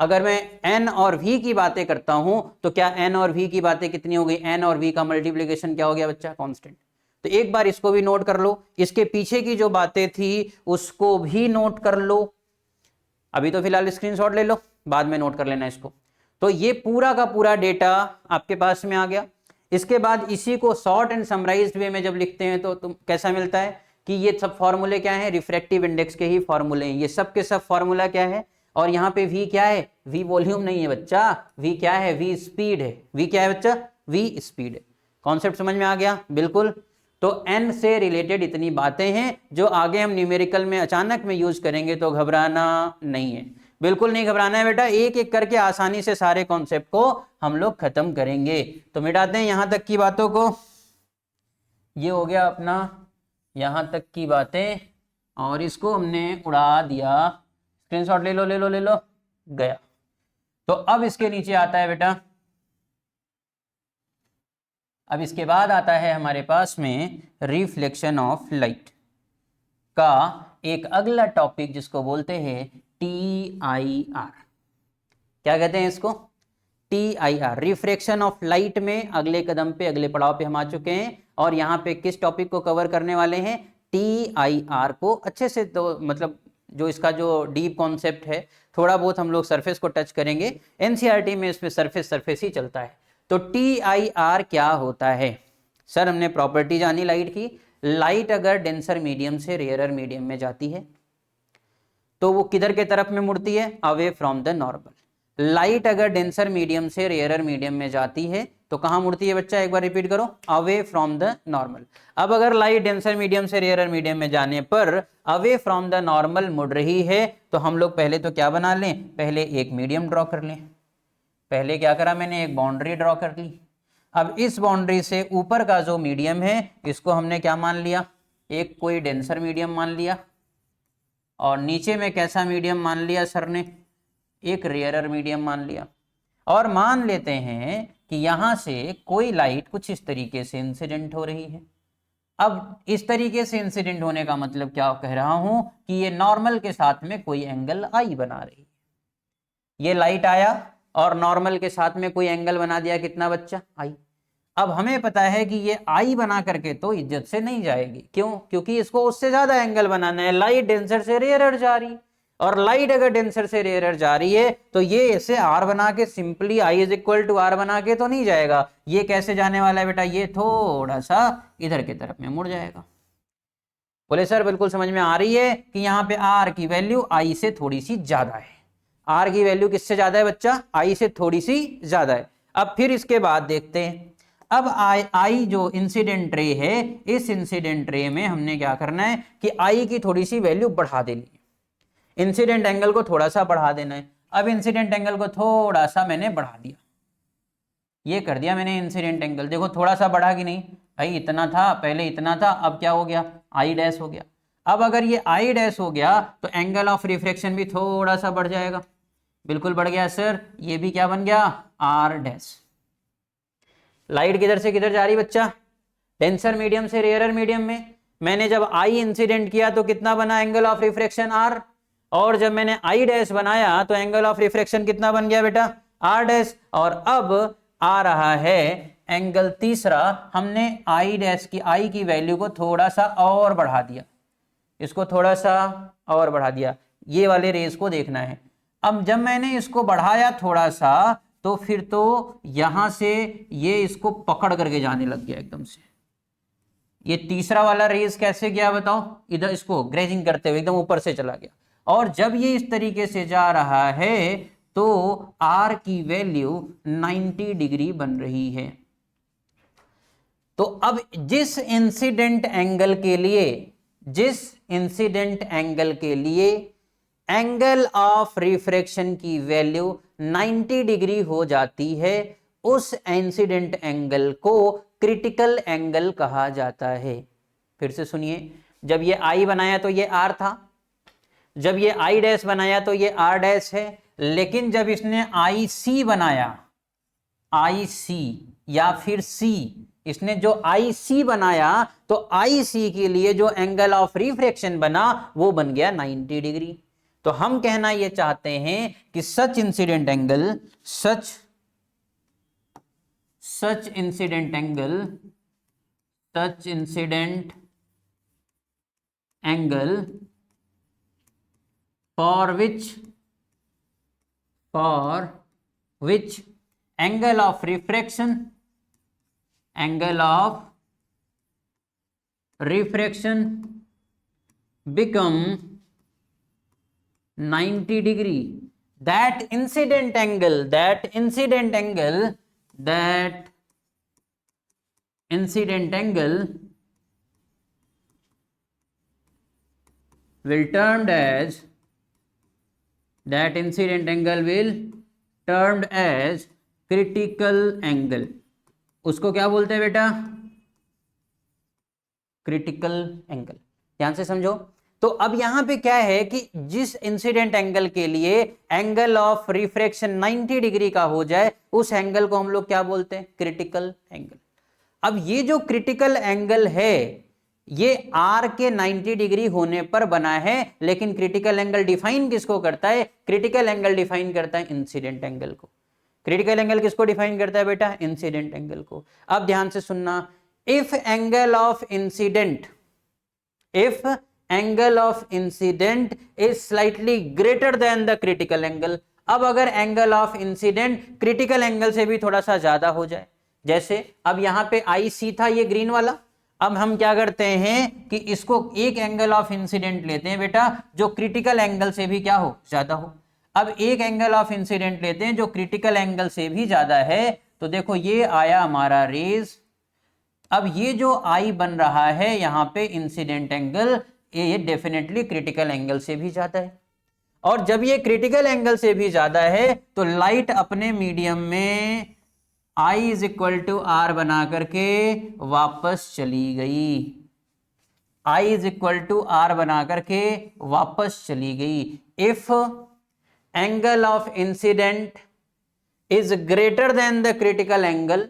अगर मैं n और v की बातें करता हूं तो क्या n और v की बातें कितनी हो गई, n और v का मल्टीप्लिकेशन क्या हो गया बच्चा, कांस्टेंट। तो एक बार इसको भी नोट कर लो, इसके पीछे की जो बातें थी उसको भी नोट कर लो। अभी तो फिलहाल स्क्रीनशॉट ले लो, बाद में नोट कर लेना इसको। तो ये पूरा का पूरा डेटा आपके पास में आ गया। इसके बाद इसी को शॉर्ट एंड समराइज्ड वे में जब लिखते हैं तो तुम कैसा मिलता है कि ये सब फॉर्मूले क्या है, रिफ्रैक्टिव इंडेक्स के ही फॉर्मूले हैं, ये सब के सब फॉर्मूला क्या है। और यहाँ पे v क्या है, v वॉल्यूम नहीं है बच्चा, v क्या है, v स्पीड है। v क्या है बच्चा, v स्पीड है। कॉन्सेप्ट समझ में आ गया बिल्कुल। तो n से रिलेटेड इतनी बातें हैं जो आगे हम न्यूमेरिकल में अचानक में यूज करेंगे, तो घबराना नहीं है, बिल्कुल नहीं घबराना है बेटा। एक एक करके आसानी से सारे कॉन्सेप्ट को हम लोग खत्म करेंगे। तो मिटाते हैं यहां तक की बातों को, ये हो गया अपना यहां तक की बातें, और इसको हमने उड़ा दिया। स्क्रीनशॉट ले लो ले लो ले लो, गया। तो अब इसके नीचे आता है बेटा, अब इसके बाद आता है हमारे पास में रिफ्लेक्शन ऑफ लाइट का एक अगला टॉपिक जिसको बोलते हैं TIR। क्या कहते हैं इसको, TIR, रिफ्रैक्शन ऑफ लाइट में अगले कदम पे, अगले पड़ाव पे हम आ चुके हैं। और यहाँ पे किस टॉपिक को कवर करने वाले हैं, TIR को अच्छे से। तो मतलब जो इसका जो डीप कॉन्सेप्ट है, थोड़ा बहुत हम लोग सरफेस को टच करेंगे, NCERT में इसमें सरफेस ही चलता है। तो TIR क्या होता है, सर हमने प्रॉपर्टी जानी लाइट की, लाइट अगर डेंसर मीडियम से रेयरर मीडियम में जाती है तो वो किधर के तरफ में मुड़ती है, away from the normal. Light अगर डेंसर मीडियम से रेयरर मीडियम में जाती है तो कहां मुड़ती है बच्चा, एक बार रिपीट करो, अवे फ्रॉम द नॉर्मल। अब अगर लाइट डेंसर मीडियम से रेयरर मीडियम में जाने पर अवे फ्रॉम द नॉर्मल मुड़ रही है, तो हम लोग पहले तो क्या बना लें, पहले एक मीडियम ड्रॉ कर लें। पहले क्या करा मैंने, एक बाउंड्री ड्रॉ कर ली। अब इस बाउंड्री से ऊपर का जो मीडियम है इसको हमने क्या मान लिया, एक कोई डेंसर मीडियम मान लिया, और नीचे में कैसा मीडियम मान लिया सर ने, एक रेयरर मीडियम मान लिया। और मान लेते हैं कि यहां से कोई लाइट कुछ इस तरीके से इंसिडेंट हो रही है। अब इस तरीके से इंसिडेंट होने का मतलब क्या कह रहा हूं कि ये नॉर्मल के साथ में कोई एंगल आई बना रही है। ये लाइट आया और नॉर्मल के साथ में कोई एंगल बना दिया, कितना बच्चा, आई। अब हमें पता है कि ये आई बना करके तो इज्जत से नहीं जाएगी, क्यों, क्योंकि इसको उससे ज्यादा एंगल बनाना है। लाइट डेंसर से रेयरर जा रही, और लाइट अगर डेंसर से रेयरर जा रही है तो ये ऐसे आर बना के, simply I is equal to R बना के तो नहीं जाएगा। ये कैसे जाने वाला है बेटा, ये थोड़ा सा इधर की तरफ में मुड़ जाएगा। बोले सर बिल्कुल समझ में आ रही है कि यहाँ पे आर की वैल्यू आई से थोड़ी सी ज्यादा है। आर की वैल्यू किससे ज्यादा है बच्चा, आई से थोड़ी सी ज्यादा है। अब फिर इसके बाद देखते हैं, अब आई जो इंसिडेंट रे है, इस इंसिडेंट रे में हमने क्या करना है कि आई की थोड़ी सी वैल्यू बढ़ा देनी है, इंसिडेंट एंगल को थोड़ा सा बढ़ा देना है। अब इंसिडेंट एंगल को थोड़ा सा मैंने बढ़ा दिया, ये कर दिया मैंने इंसिडेंट एंगल। देखो थोड़ा सा बढ़ा कि नहीं भाई, इतना था पहले, इतना था, अब क्या हो गया, आई डैश हो गया। अब अगर ये आई डैश हो गया तो एंगल ऑफ रिफ्रैक्शन भी थोड़ा सा बढ़ जाएगा, बिल्कुल बढ़ गया सर, ये भी क्या बन गया, आर डैश। लाइट किधर से किधर जा रही बच्चा, डेंसर मीडियम से रेयरर मीडियम में। मैंने जब आई इंसिडेंट किया तो कितना बना एंगल ऑफ रिफ्रैक्शन, आर, और जब मैंने आई डैश बनाया तो एंगल ऑफ रिफ्रैक्शन कितना बन गया बेटा, आर डैश। और अब आ रहा है एंगल तीसरा, हमने आई डैश की, आई की वैल्यू को थोड़ा सा और बढ़ा दिया, इसको थोड़ा सा और बढ़ा दिया, ये वाले रेस को देखना है। अब जब मैंने इसको बढ़ाया थोड़ा सा, तो फिर तो यहां से ये इसको पकड़ करके जाने लग गया एकदम से। ये तीसरा वाला रेस कैसे गया बताओ, इधर इसको ग्रेजिंग करते हुए एकदम ऊपर से चला गया। और जब ये इस तरीके से जा रहा है तो आर की वैल्यू 90 डिग्री बन रही है। तो अब जिस इंसिडेंट एंगल के लिए, जिस इंसिडेंट एंगल के लिए एंगल ऑफ रिफ्रैक्शन की वैल्यू 90 डिग्री हो जाती है, उस इंसिडेंट एंगल को क्रिटिकल एंगल कहा जाता है। फिर से सुनिए, जब ये आई बनाया तो ये आर था, जब ये आई डैश बनाया तो ये आर डैश है, लेकिन जब इसने आई सी बनाया, आई सी या फिर सी, इसने जो आई सी बनाया तो आई सी के लिए जो एंगल ऑफ रिफ्रैक्शन बना वो बन गया 90 डिग्री। तो हम कहना ये चाहते हैं कि such incident angle, such incident angle, such incident angle for which angle of refraction become 90 degree, that incident angle will termed as, that incident angle will termed as critical angle। उसको क्या बोलते हैं बेटा, क्रिटिकल एंगल। ध्यान से समझो। तो अब यहां पे क्या है कि जिस इंसिडेंट एंगल के लिए एंगल ऑफ रिफ्रैक्शन 90 डिग्री का हो जाए, उस एंगल को हम लोग क्या बोलते हैं, क्रिटिकल एंगल। अब ये जो क्रिटिकल एंगल है ये आर के 90 डिग्री होने पर बना है, लेकिन क्रिटिकल एंगल डिफाइन किसको करता है, क्रिटिकल एंगल डिफाइन करता है इंसिडेंट एंगल को। क्रिटिकल एंगल किसको डिफाइन करता है बेटा, इंसिडेंट एंगल को। अब ध्यान से सुनना, if angle of incident is slightly greater than the critical angle. अब अगर angle of incident critical angle से भी थोड़ा सा ज्यादा हो जाए, जैसे अब यहां पे आई सी था ये ग्रीन वाला, अब हम क्या करते हैं कि इसको एक एंगल ऑफ इंसिडेंट लेते हैं बेटा जो क्रिटिकल एंगल से भी क्या हो, ज्यादा हो। अब एक एंगल ऑफ इंसिडेंट लेते हैं जो क्रिटिकल एंगल से भी ज्यादा है, तो देखो ये आया हमारा रेज। अब ये जो आई बन रहा है यहां पे इंसिडेंट एंगल, ये डेफिनेटली क्रिटिकल एंगल से भी ज्यादा है। और जब ये क्रिटिकल एंगल से भी ज्यादा है तो लाइट अपने मीडियम में I is equal to R बना करके वापस चली गई, I is equal to R बना करके वापस चली गई। If angle of incident is greater than the critical angle,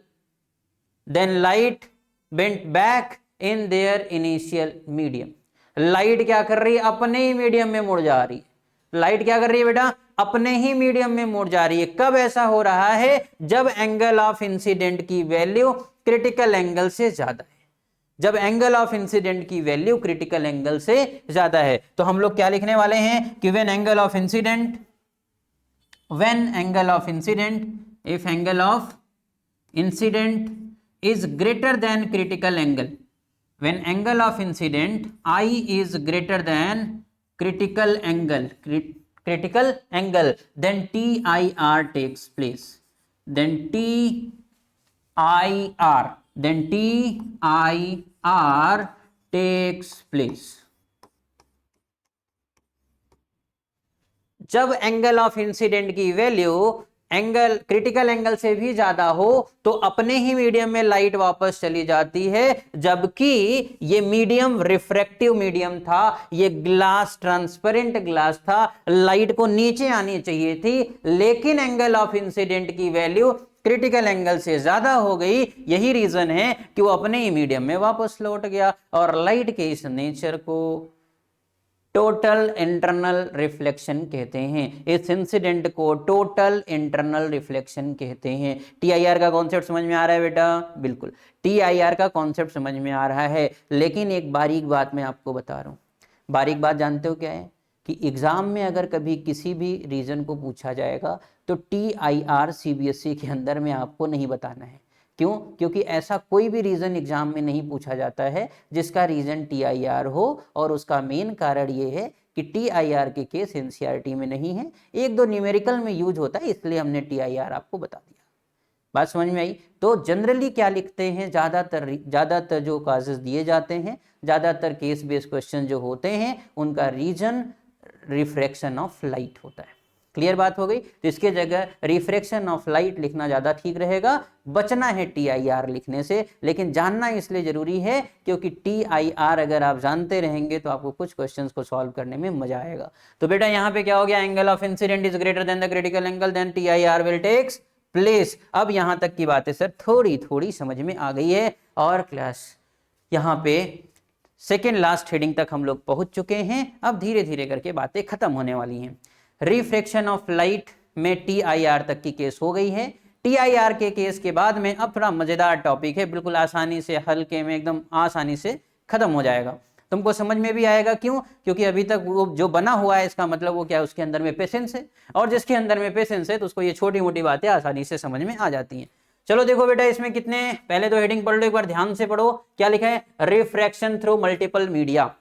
then light went back in their initial medium. Light क्या कर रही है, अपने ही मीडियम में मुड़ जा रही है। लाइट क्या कर रही है बेटा, अपने ही मीडियम में मुड़ जा रही है। कब ऐसा हो रहा है, जब एंगल ऑफ इंसिडेंट की वैल्यू क्रिटिकल एंगल से ज्यादा है। जब एंगल ऑफ इंसिडेंट की वैल्यू क्रिटिकल एंगल से ज्यादा है तो हम लोग क्या लिखने वाले हैं कि when angle of incident, if angle of incident is greater than critical angle, when angle of incident I is greater than critical angle, then TIR takes place, then TIR IR, then TIR takes place. जब angle of incident की value angle critical angle से भी ज्यादा हो तो अपने ही medium में light वापस चली जाती है, जबकि ये मीडियम रिफ्रैक्टिव मीडियम था, ये ग्लास ट्रांसपेरेंट ग्लास था, लाइट को नीचे आनी चाहिए थी, लेकिन एंगल ऑफ इंसिडेंट की वैल्यू क्रिटिकल एंगल से ज्यादा हो गई। यही रीजन है कि वो अपने ही मीडियम में वापस लौट गया। और लाइट के इस नेचर को टोटल इंटरनल रिफ्लेक्शन कहते हैं। इस इंसिडेंट को टोटल इंटरनल रिफ्लेक्शन कहते हैं। टीआईआर का कॉन्सेप्ट समझ में आ रहा है बेटा? बिल्कुल, टीआईआर का कॉन्सेप्ट समझ में आ रहा है। लेकिन एक बारीक बात मैं आपको बता रहा हूं। बारीक बात जानते हो क्या है? कि एग्जाम में अगर कभी किसी भी रीजन को पूछा जाएगा तो टीआईआर सीबीएसई के अंदर में आपको नहीं बताना है। क्यों? क्योंकि ऐसा कोई भी रीजन एग्जाम में नहीं पूछा जाता है जिसका रीजन टीआईआर हो, और उसका मेन कारण ये है कि टीआईआर के केस एनसीईआरटी में नहीं है, एक दो न्यूमेरिकल में यूज होता है, इसलिए हमने टीआईआर आपको बता दिया। बात समझ में आई? तो जनरली क्या लिखते हैं, ज्यादातर जो काजेस दिए जाते हैं, ज्यादातर केस बेस्ड क्वेश्चन जो होते हैं, उनका रीजन रिफ्रैक्शन ऑफ लाइट होता है। क्लियर बात हो गई? तो इसके जगह रिफ्रैक्शन ऑफ लाइट लिखना ज्यादा ठीक रहेगा, बचना है टीआईआर लिखने से। लेकिन जानना इसलिए जरूरी है क्योंकि टीआईआर अगर आप जानते रहेंगे तो आपको कुछ क्वेश्चंस को सॉल्व करने में मजा आएगा। तो बेटा यहाँ पे क्या हो गया? Angle of incident is greater than the critical angle, then TIR will takes place. अब यहां तक की बातें सर थोड़ी थोड़ी समझ में आ गई है, और क्लास यहाँ पे सेकेंड लास्ट हेडिंग तक हम लोग पहुंच चुके हैं। अब धीरे धीरे करके बातें खत्म होने वाली हैं। रिफ्रैक्शन ऑफ लाइट में टीआईआर तक की केस हो गई है। टीआईआर के केस के बाद में अब थोड़ा मजेदार टॉपिक है, बिल्कुल आसानी से हल्के में एकदम आसानी से खत्म हो जाएगा, तुमको समझ में भी आएगा। क्यों? क्योंकि अभी तक वो जो बना हुआ है इसका मतलब वो क्या है, उसके अंदर में पेशेंस है, और जिसके अंदर में पेशेंस है तो उसको ये छोटी मोटी बातें आसानी से समझ में आ जाती हैं। चलो देखो बेटा, इसमें कितने, पहले तो हेडिंग पढ़ लो, एक बार ध्यान से पढ़ो। क्या लिखा है? Refraction through multiple media.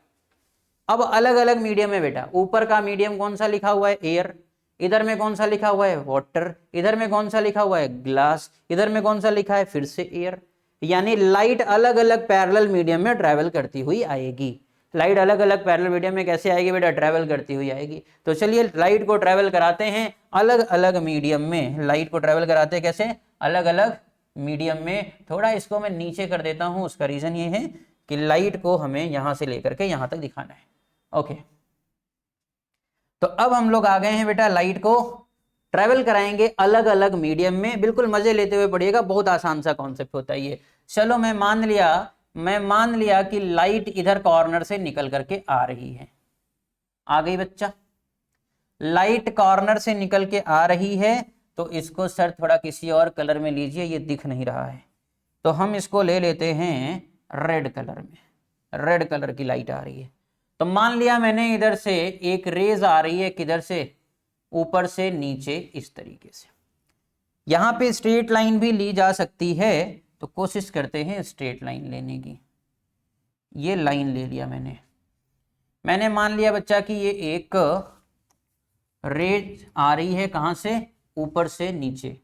अब अलग अलग मीडियम है बेटा। ऊपर का मीडियम कौन सा लिखा हुआ है? एयर। इधर में कौन सा लिखा हुआ है? वाटर। इधर में कौन सा लिखा हुआ है? ग्लास। इधर में कौन सा लिखा है? फिर से एयर। यानी लाइट अलग अलग पैरेलल मीडियम में ट्रैवल करती हुई आएगी। लाइट अलग अलग पैरेलल मीडियम में कैसे आएगी बेटा? ट्रैवल करती हुई आएगी। तो चलिए लाइट को ट्रैवल कराते हैं अलग अलग मीडियम में। लाइट को ट्रैवल कराते हैं कैसे? अलग अलग मीडियम में। थोड़ा इसको मैं नीचे कर देता हूं, उसका रीजन ये है कि लाइट को हमें यहां से लेकर के यहां तक दिखाना है। ओके, तो अब हम लोग आ गए हैं बेटा, लाइट को ट्रैवल कराएंगे अलग अलग मीडियम में। बिल्कुल मजे लेते हुए पढ़िएगा, बहुत आसान सा कॉन्सेप्ट होता है ये। चलो मैं मान लिया कि लाइट इधर कॉर्नर से निकल करके आ रही है। आ गई बच्चा? लाइट कॉर्नर से निकल के आ रही है, तो इसको सर थोड़ा किसी और कलर में लीजिए, ये दिख नहीं रहा है, तो हम इसको ले लेते हैं रेड कलर में। रेड कलर की लाइट आ रही है, तो मान लिया मैंने इधर से एक रेज आ रही है, किधर से? ऊपर से नीचे, इस तरीके से। यहां पे स्ट्रेट लाइन भी ली जा सकती है, तो कोशिश करते हैं स्ट्रेट लाइन लेने की। ये लाइन ले लिया मैंने मान लिया बच्चा कि ये एक रेज आ रही है, कहां से? ऊपर से नीचे।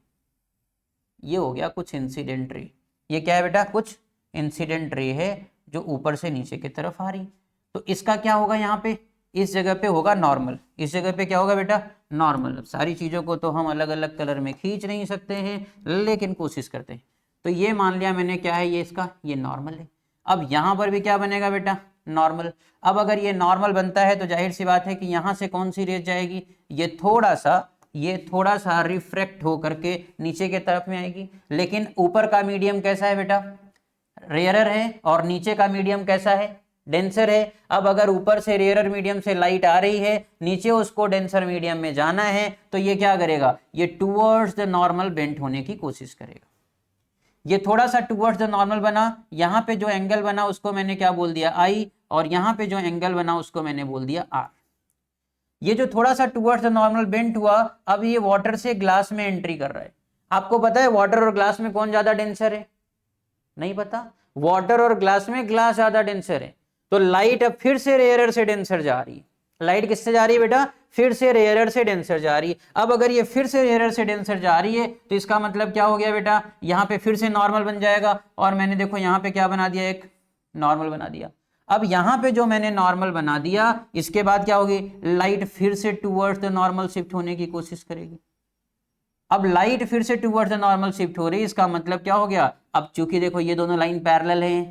ये हो गया कुछ इंसिडेंट रे। ये क्या है बेटा? कुछ इंसिडेंट रे है जो ऊपर से नीचे की तरफ आ रही। तो इसका क्या होगा? यहाँ पे इस जगह पे होगा नॉर्मल। इस जगह पे क्या होगा बेटा? नॉर्मल। सारी चीजों को तो हम अलग अलग कलर में खींच नहीं सकते हैं, लेकिन कोशिश करते हैं। तो ये मान लिया मैंने, क्या है ये? इसका ये नॉर्मल है। अब यहाँ पर भी क्या बनेगा बेटा? नॉर्मल। अब अगर ये नॉर्मल बनता है तो जाहिर सी बात है कि यहाँ से कौन सी रेज जाएगी? ये थोड़ा सा रिफ्रैक्ट हो करके नीचे के तरफ में आएगी। लेकिन ऊपर का मीडियम कैसा है बेटा? रेयरर है, और नीचे का मीडियम कैसा है? डेंसर है। अब अगर ऊपर से रेयरर मीडियम से लाइट आ रही है, नीचे उसको डेंसर मीडियम में जाना है, तो ये क्या करेगा? ये टूवर्ड्स द नॉर्मल बेंट होने की कोशिश करेगा। ये थोड़ा सा टूवर्ड्स द नॉर्मल बना, यहाँ पे जो एंगल बना उसको मैंने क्या बोल दिया? आई, और यहाँ पे जो एंगल बना उसको मैंने बोल दिया आर। ये जो थोड़ा सा टूवर्ड्स द नॉर्मल बेंट हुआ, अब ये वाटर से ग्लास में एंट्री कर रहा है। आपको पता है वाटर और ग्लास में कौन ज्यादा डेंसर है? नहीं पता? वाटर और ग्लास में ग्लास ज्यादा डेंसर है। तो लाइट अब फिर से रेयरर से डेंसर जा रही है। लाइट किससे जा रही है बेटा? फिर से रेयरर से डेंसर जा रही है। अब अगर ये फिर से रेयरर से डेंसर जा रही है तो इसका मतलब क्या हो गया बेटा, यहाँ पे फिर से नॉर्मल बन जाएगा, और मैंने देखो यहाँ पे क्या बना दिया, एक नॉर्मल बना दिया। अब यहाँ पे जो मैंने नॉर्मल बना दिया, इसके बाद क्या होगी, लाइट फिर से टूवर्ड्स द नॉर्मल शिफ्ट होने की कोशिश करेगी। अब लाइट फिर से टूवर्ड्स द नॉर्मल शिफ्ट हो रही है, इसका मतलब क्या हो गया, अब चूंकि देखो ये दोनों लाइन पैरेलल हैं,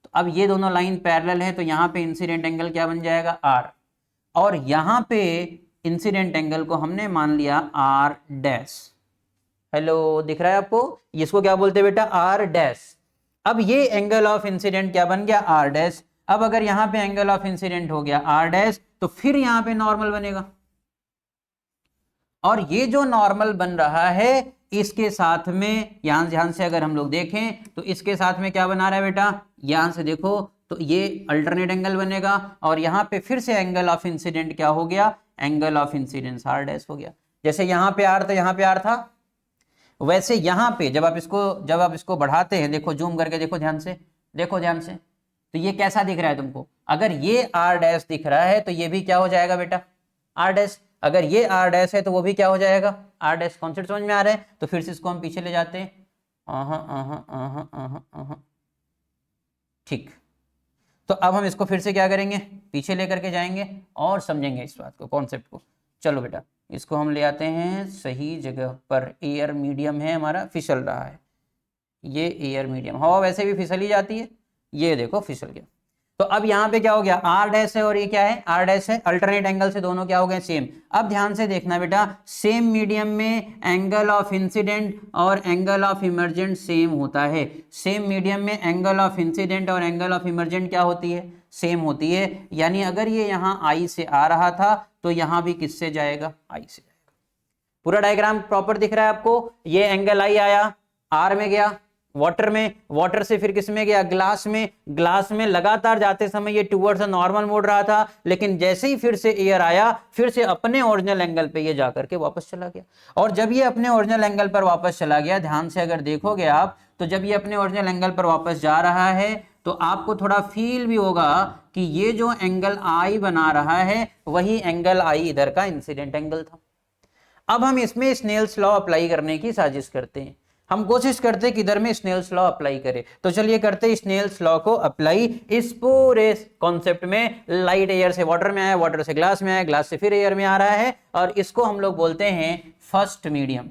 तो अब ये दोनों लाइन पैरेलल है, तो यहाँ पे इंसिडेंट एंगल क्या बन जाएगा, आर, और यहाँ पे इंसिडेंट एंगल को हमने मान लिया आर डैश। हेलो, दिख रहा है आपको, इसको क्या बोलते हैं बेटा, आर डैश। अब ये एंगल ऑफ इंसिडेंट क्या बन गया, आर डैश। अब अगर यहाँ पे एंगल ऑफ इंसिडेंट हो गया आर डैश, तो फिर यहाँ पे नॉर्मल बनेगा, और ये जो नॉर्मल बन रहा है इसके साथ में यहां ध्यान से अगर हम लोग देखें तो इसके साथ में क्या बना रहा है बेटा, यहां से देखो तो ये अल्टरनेट एंगल बनेगा, और यहाँ पे फिर से एंगल ऑफ इंसिडेंट क्या हो गया, angle of incidence R dash हो गया। जैसे यहाँ पे आर था, यहाँ पे आर था, वैसे यहाँ पे जब आप इसको बढ़ाते हैं, देखो जूम करके देखो ध्यान से, देखो ध्यान से, तो ये कैसा दिख रहा है तुमको, अगर ये आर डैश दिख रहा है तो ये भी क्या हो जाएगा बेटा, आर डैश। अगर ये आर डैश है तो वो भी क्या हो जाएगा, आर डैश। कॉन्सेप्ट समझ में आ रहा है, तो फिर से इसको हम पीछे ले जाते हैं, ठीक। तो अब हम इसको फिर से क्या करेंगे, पीछे लेकर के जाएंगे और समझेंगे इस बात को, कॉन्सेप्ट को। चलो बेटा, इसको हम ले आते हैं सही जगह पर। एयर मीडियम है हमारा, फिसल रहा है, ये एयर मीडियम, हवा वैसे भी फिसल ही जाती है, ये देखो फिसल गया। तो अब यहाँ पे क्या हो गया, आर डैश है और ये क्या है, आर डैश है, अल्टरनेट एंगल से दोनों क्या हो गए, सेम। अब ध्यान से देखना बेटा, सेम मीडियम में एंगल ऑफ इंसिडेंट और एंगल ऑफ इमर्जेंट सेम होता है। सेम मीडियम में एंगल ऑफ इंसिडेंट और एंगल ऑफ इमर्जेंट क्या होती है, सेम होती है। यानी अगर ये यहाँ आई से आ रहा था तो यहाँ भी किससे जाएगा, आई से जाएगा। पूरा डायग्राम प्रॉपर दिख रहा है आपको, ये एंगल आई आया, आर में गया, वाटर में, वाटर से फिर किस में गया, ग्लास में, ग्लास में लगातार जाते समय ये टूवर्ड्स नॉर्मल मोड़ रहा था, लेकिन जैसे ही फिर से एयर आया, फिर से अपने ओरिजिनल एंगल पे ये जाकर के वापस चला गया। और जब ये अपने ओरिजिनल एंगल पर वापस चला गया, ध्यान से अगर देखोगे आप, तो जब ये अपने ओरिजिनल एंगल पर वापस जा रहा है तो आपको थोड़ा फील भी होगा कि ये जो एंगल आई बना रहा है वही एंगल आई इधर का इंसिडेंट एंगल था। अब हम इसमें स्नेल्स लॉ अप्लाई करने की साजिश करते हैं, हम कोशिश करते हैं कि इधर में स्नेल्स लॉ अप्लाई करें। तो चलिए करते हैं स्नेल्स लॉ को अप्लाई इस पूरे कॉन्सेप्ट में। लाइट एयर से वाटर में आया, वाटर से ग्लास में आया, ग्लास से फिर एयर में आ रहा है, और इसको हम लोग बोलते हैं फर्स्ट मीडियम।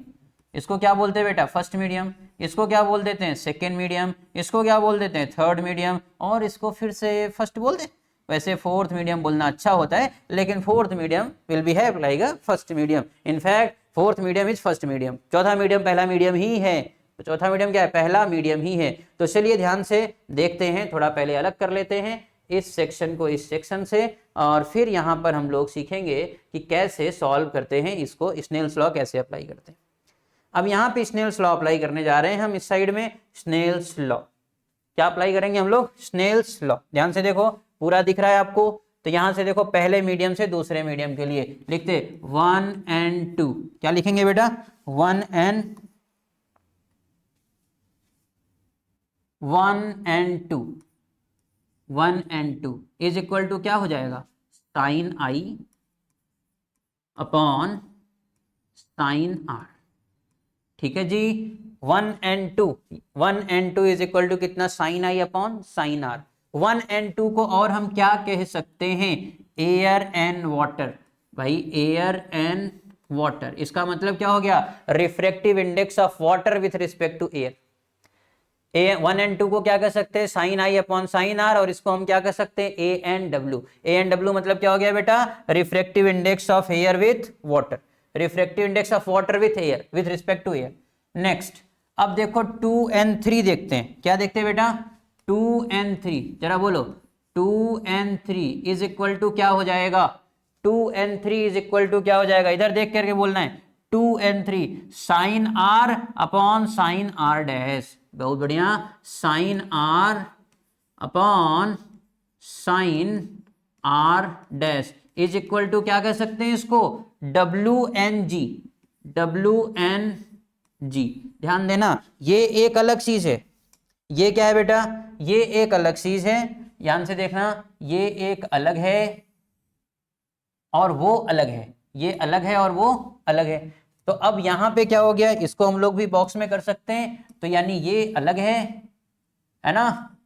इसको क्या बोलते हैं बेटा, फर्स्ट मीडियम। इसको क्या बोल देते हैं, सेकेंड मीडियम। इसको क्या बोल देते हैं, थर्ड मीडियम। और इसको फिर से फर्स्ट बोल दें। वैसे फोर्थ मीडियम बोलना अच्छा होता है, लेकिन fourth medium will be have like a first medium. In fact fourth medium is first medium. चौथा मीडियम पहला मीडियम ही है, तो चौथा मीडियम क्या है, पहला मीडियम ही है। तो चलिए ध्यान से देखते हैं, थोड़ा पहले अलग कर लेते हैं इस सेक्शन को इस सेक्शन से, और फिर यहाँ पर हम लोग सीखेंगे कि कैसे सॉल्व करते हैं इसको, स्नेल्स लॉ कैसे अप्लाई करते हैं। अब यहाँ पे स्नेल्स लॉ अप्लाई करने जा रहे हैं हम, इस साइड में स्नेल्स लॉ क्या अप्लाई करेंगे हम लोग, स्नेल्स लॉ। ध्यान से देखो, पूरा दिख रहा है आपको। तो यहां से देखो, पहले मीडियम से दूसरे मीडियम के लिए लिखते 1 and 2। क्या लिखेंगे बेटा, 1 and 2। 1 and 2 is equal to क्या हो जाएगा, sine I upon sine R. ठीक है जी, 1 and 2, 1 and 2 is equal to कितना, sine I upon sine R. 1 and 2 को और हम क्या कह सकते हैं, एयर एंड वाटर। भाई एयर एंड वाटर, इसका मतलब क्या हो गया, refractive index of water with respect to air. 1 and 2 को क्या कह सकते हैं, sine I upon sine R, और इसको हम क्या कह सकते हैं, A and W. A and W मतलब क्या हो गया बेटा, refractive index of air with water, refractive index of water with air with respect to air. Next, अब देखो 2 and 3 देखते हैं, क्या देखते हैं बेटा, 2 and 3, जरा बोलो 2 and 3 इज इक्वल टू क्या हो जाएगा, 2 and 3 इज इक्वल टू क्या हो जाएगा, इधर देख करके बोलना है, 2 and 3 sine R upon sine R dash. बहुत बढ़िया, sine R upon sine R dash is equal to क्या कह सकते हैं इसको, W N G, W N G. ध्यान देना, ये एक अलग चीज है, ये क्या है बेटा, ये एक अलग चीज है, ध्यान से देखना, ये एक अलग है, और वो अलग है, ये अलग है और वो अलग है। तो अब यहां पे क्या हो गया, इसको हम लोग भी बॉक्स में कर सकते हैं, तो यानी ये अलग है ना,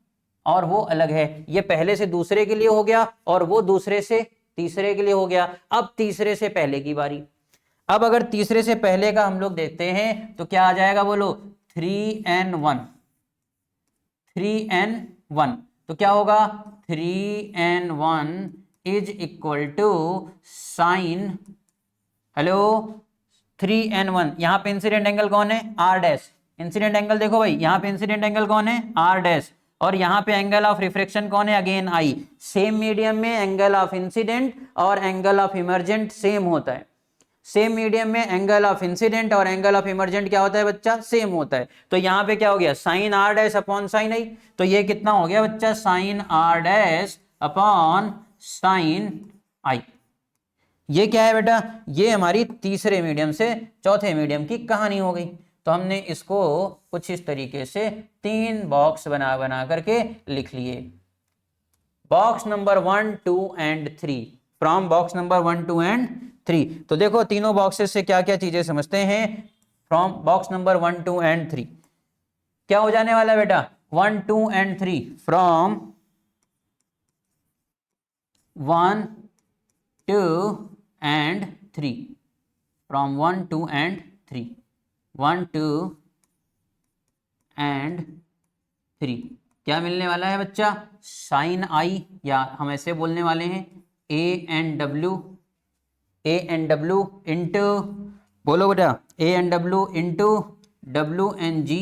और वो अलग है। ये पहले से दूसरे के लिए हो गया और वो दूसरे से तीसरे के लिए हो गया। अब तीसरे से पहले की बारी। अब अगर तीसरे से पहले का हम लोग देखते हैं तो क्या आ जाएगा, बोलो 3n1, 3n1। तो क्या होगा, 3n1 is equal to sine, hello 3n1, यहां पे इंसिडेंट एंगल कौन है, r डैश। इंसिडेंट एंगल देखो भाई, यहां पे इंसिडेंट एंगल कौन है, r डैश, और यहां पे एंगल ऑफ रिफ्रैक्शन कौन है, अगेन I। सेम मीडियम में एंगल ऑफ इंसिडेंट और एंगल ऑफ इमर्जेंट सेम होता है। सेम मीडियम में एंगल ऑफ इंसिडेंट और एंगल ऑफ इमर्जेंट क्या होता है बच्चा, सेम होता है। तो यहां पे क्या हो गया, sine r dash upon sine I। तो ये कितना हो गया बच्चा, sine r dash upon sine I। ये क्या है बेटा, ये हमारी तीसरे मीडियम से चौथे मीडियम की कहानी हो गई। तो हमने इसको कुछ इस तरीके से 3 बॉक्स बना बना करके लिख लिए। Box number 1, 2 and 3, from box number 1, 2 and 3। तो देखो तीनों बॉक्सेस से क्या क्या चीजें समझते हैं। फ्रॉम बॉक्स नंबर 1, 2 एंड 3 क्या हो जाने वाला है बेटा, 1, 2 and 3, from 1, 2 and 3, from 1, 2 and 3, 1, 2 and 3 क्या मिलने वाला है बच्चा, साइन I, या हम ऐसे बोलने वाले हैं ए एन डब्ल्यू इंटू, बोलो बेटा A N W into W N G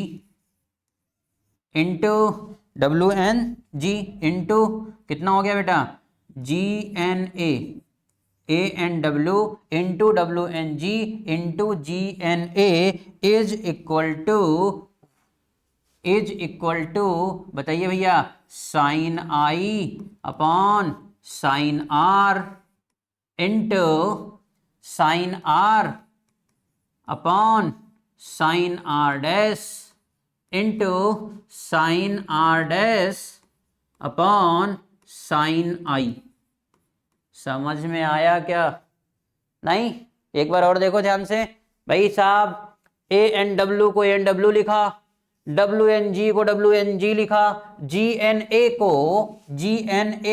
into W N G into कितना हो गया बेटा, G N A N W into W N G into G N A is equal to बताइए भैया, sine I upon sine R into sine R upon sine R dash into sine R dash upon sine I। समझ में आया क्या, नहीं? एक बार और देखो ध्यान से भाई साहब, ए एन डब्ल्यू को एन डब्ल्यू लिखा, डब्ल्यू एन जी को डब्ल्यू एन जी लिखा, जी एन ए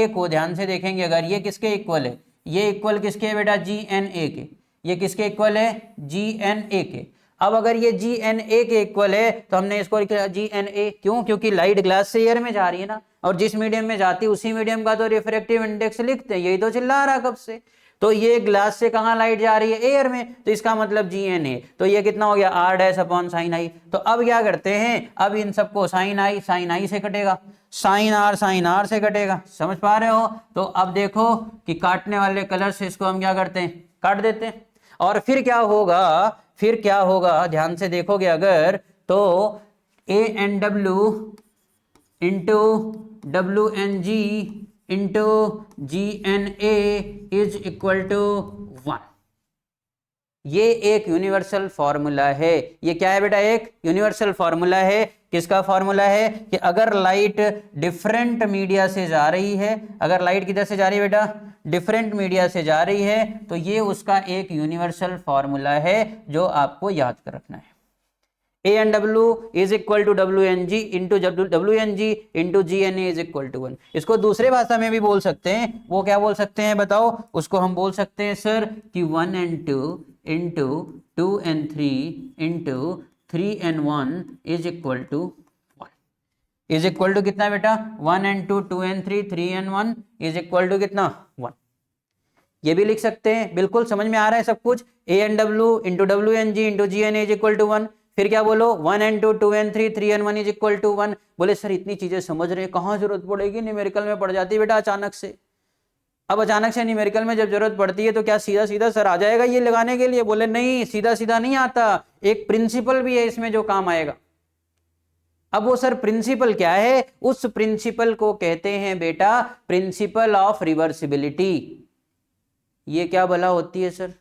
को ध्यान से देखेंगे अगर, ये किसके इक्वल है, ये इक्वल किसके है बेटा, जी एन ए के। ये किसके इक्वल है, जी एन ए के। अब अगर ये जी एन ए के इक्वल है तो हमने इसको लिखा जी एन ए, क्यों, क्योंकि लाइट ग्लास से एयर में जा रही है ना, और जिस मीडियम में जाती है उसी मीडियम का तो रिफ्रैक्टिव इंडेक्स लिखते हैं, यही तो चिल्ला रहा कब से। तो ये ग्लास से कहाँ लाइट जा रही है, एयर में, तो इसका मतलब जी एन ए। तो ये कितना हो गया, R dash upon sine I। तो अब क्या करते हैं, अब इन सबको साइन I से कटेगा, साइन आर से कटेगा, समझ पा रहे हो। तो अब देखो कि काटने वाले कलर से इसको हम क्या करते हैं, काट देते हैं। और फिर क्या होगा, ध्यान से देखोगे अगर, तो A N W into W N G into G N A is equal to 1। ये एक यूनिवर्सल फॉर्मूला है। ये क्या है बेटा, एक यूनिवर्सल फॉर्मूला है। किसका फॉर्मूला है, कि अगर लाइट डिफरेंट मीडिया से जा रही है, अगर लाइट किधर से जा रही है बेटा, डिफरेंट मीडिया से जा रही है, तो ये उसका एक यूनिवर्सल फॉर्मूला है जो आपको याद कर रखना है। A N W is equal to W N G into W N G into G N A is equal to 1। इसको दूसरे भाषा में भी बोल सकते हैं, वो क्या बोल सकते हैं बताओ, उसको हम बोल सकते हैं सर कि 1 and 2 into 2 and 3 into 3 and 1 is equal to 1। Is equal to कितना बेटा, 1 and 2, 2 and 3, 3 and 1 is equal to कितना, 1। ये भी लिख सकते हैं, बिल्कुल समझ में आ रहा है सब कुछ। A N W into W N G into G N A is equal to 1। फिर क्या बोलो, 1 and 2, 2 and 3, 3 and 1 is equal to 1। बोले सर इतनी चीजें समझ रहे हैं, कहाँ जरूरत पड़ेगी, न्यूमेरिकल में पड़ जाती है बेटा अचानक से। अब अचानक से न्यूमेरिकल में जब जरूरत पड़ती है तो क्या सीधा सीधा सर आ जाएगा ये लगाने के लिए, बोले नहीं, सीधा सीधा नहीं आता, एक प्रिंसिपल भी है इसमें जो काम आएगा। अब वो सर प्रिंसिपल क्या है, उस प्रिंसिपल को कहते हैं बेटा प्रिंसिपल ऑफ रिवर्सिबिलिटी। ये क्या भला होती है सर,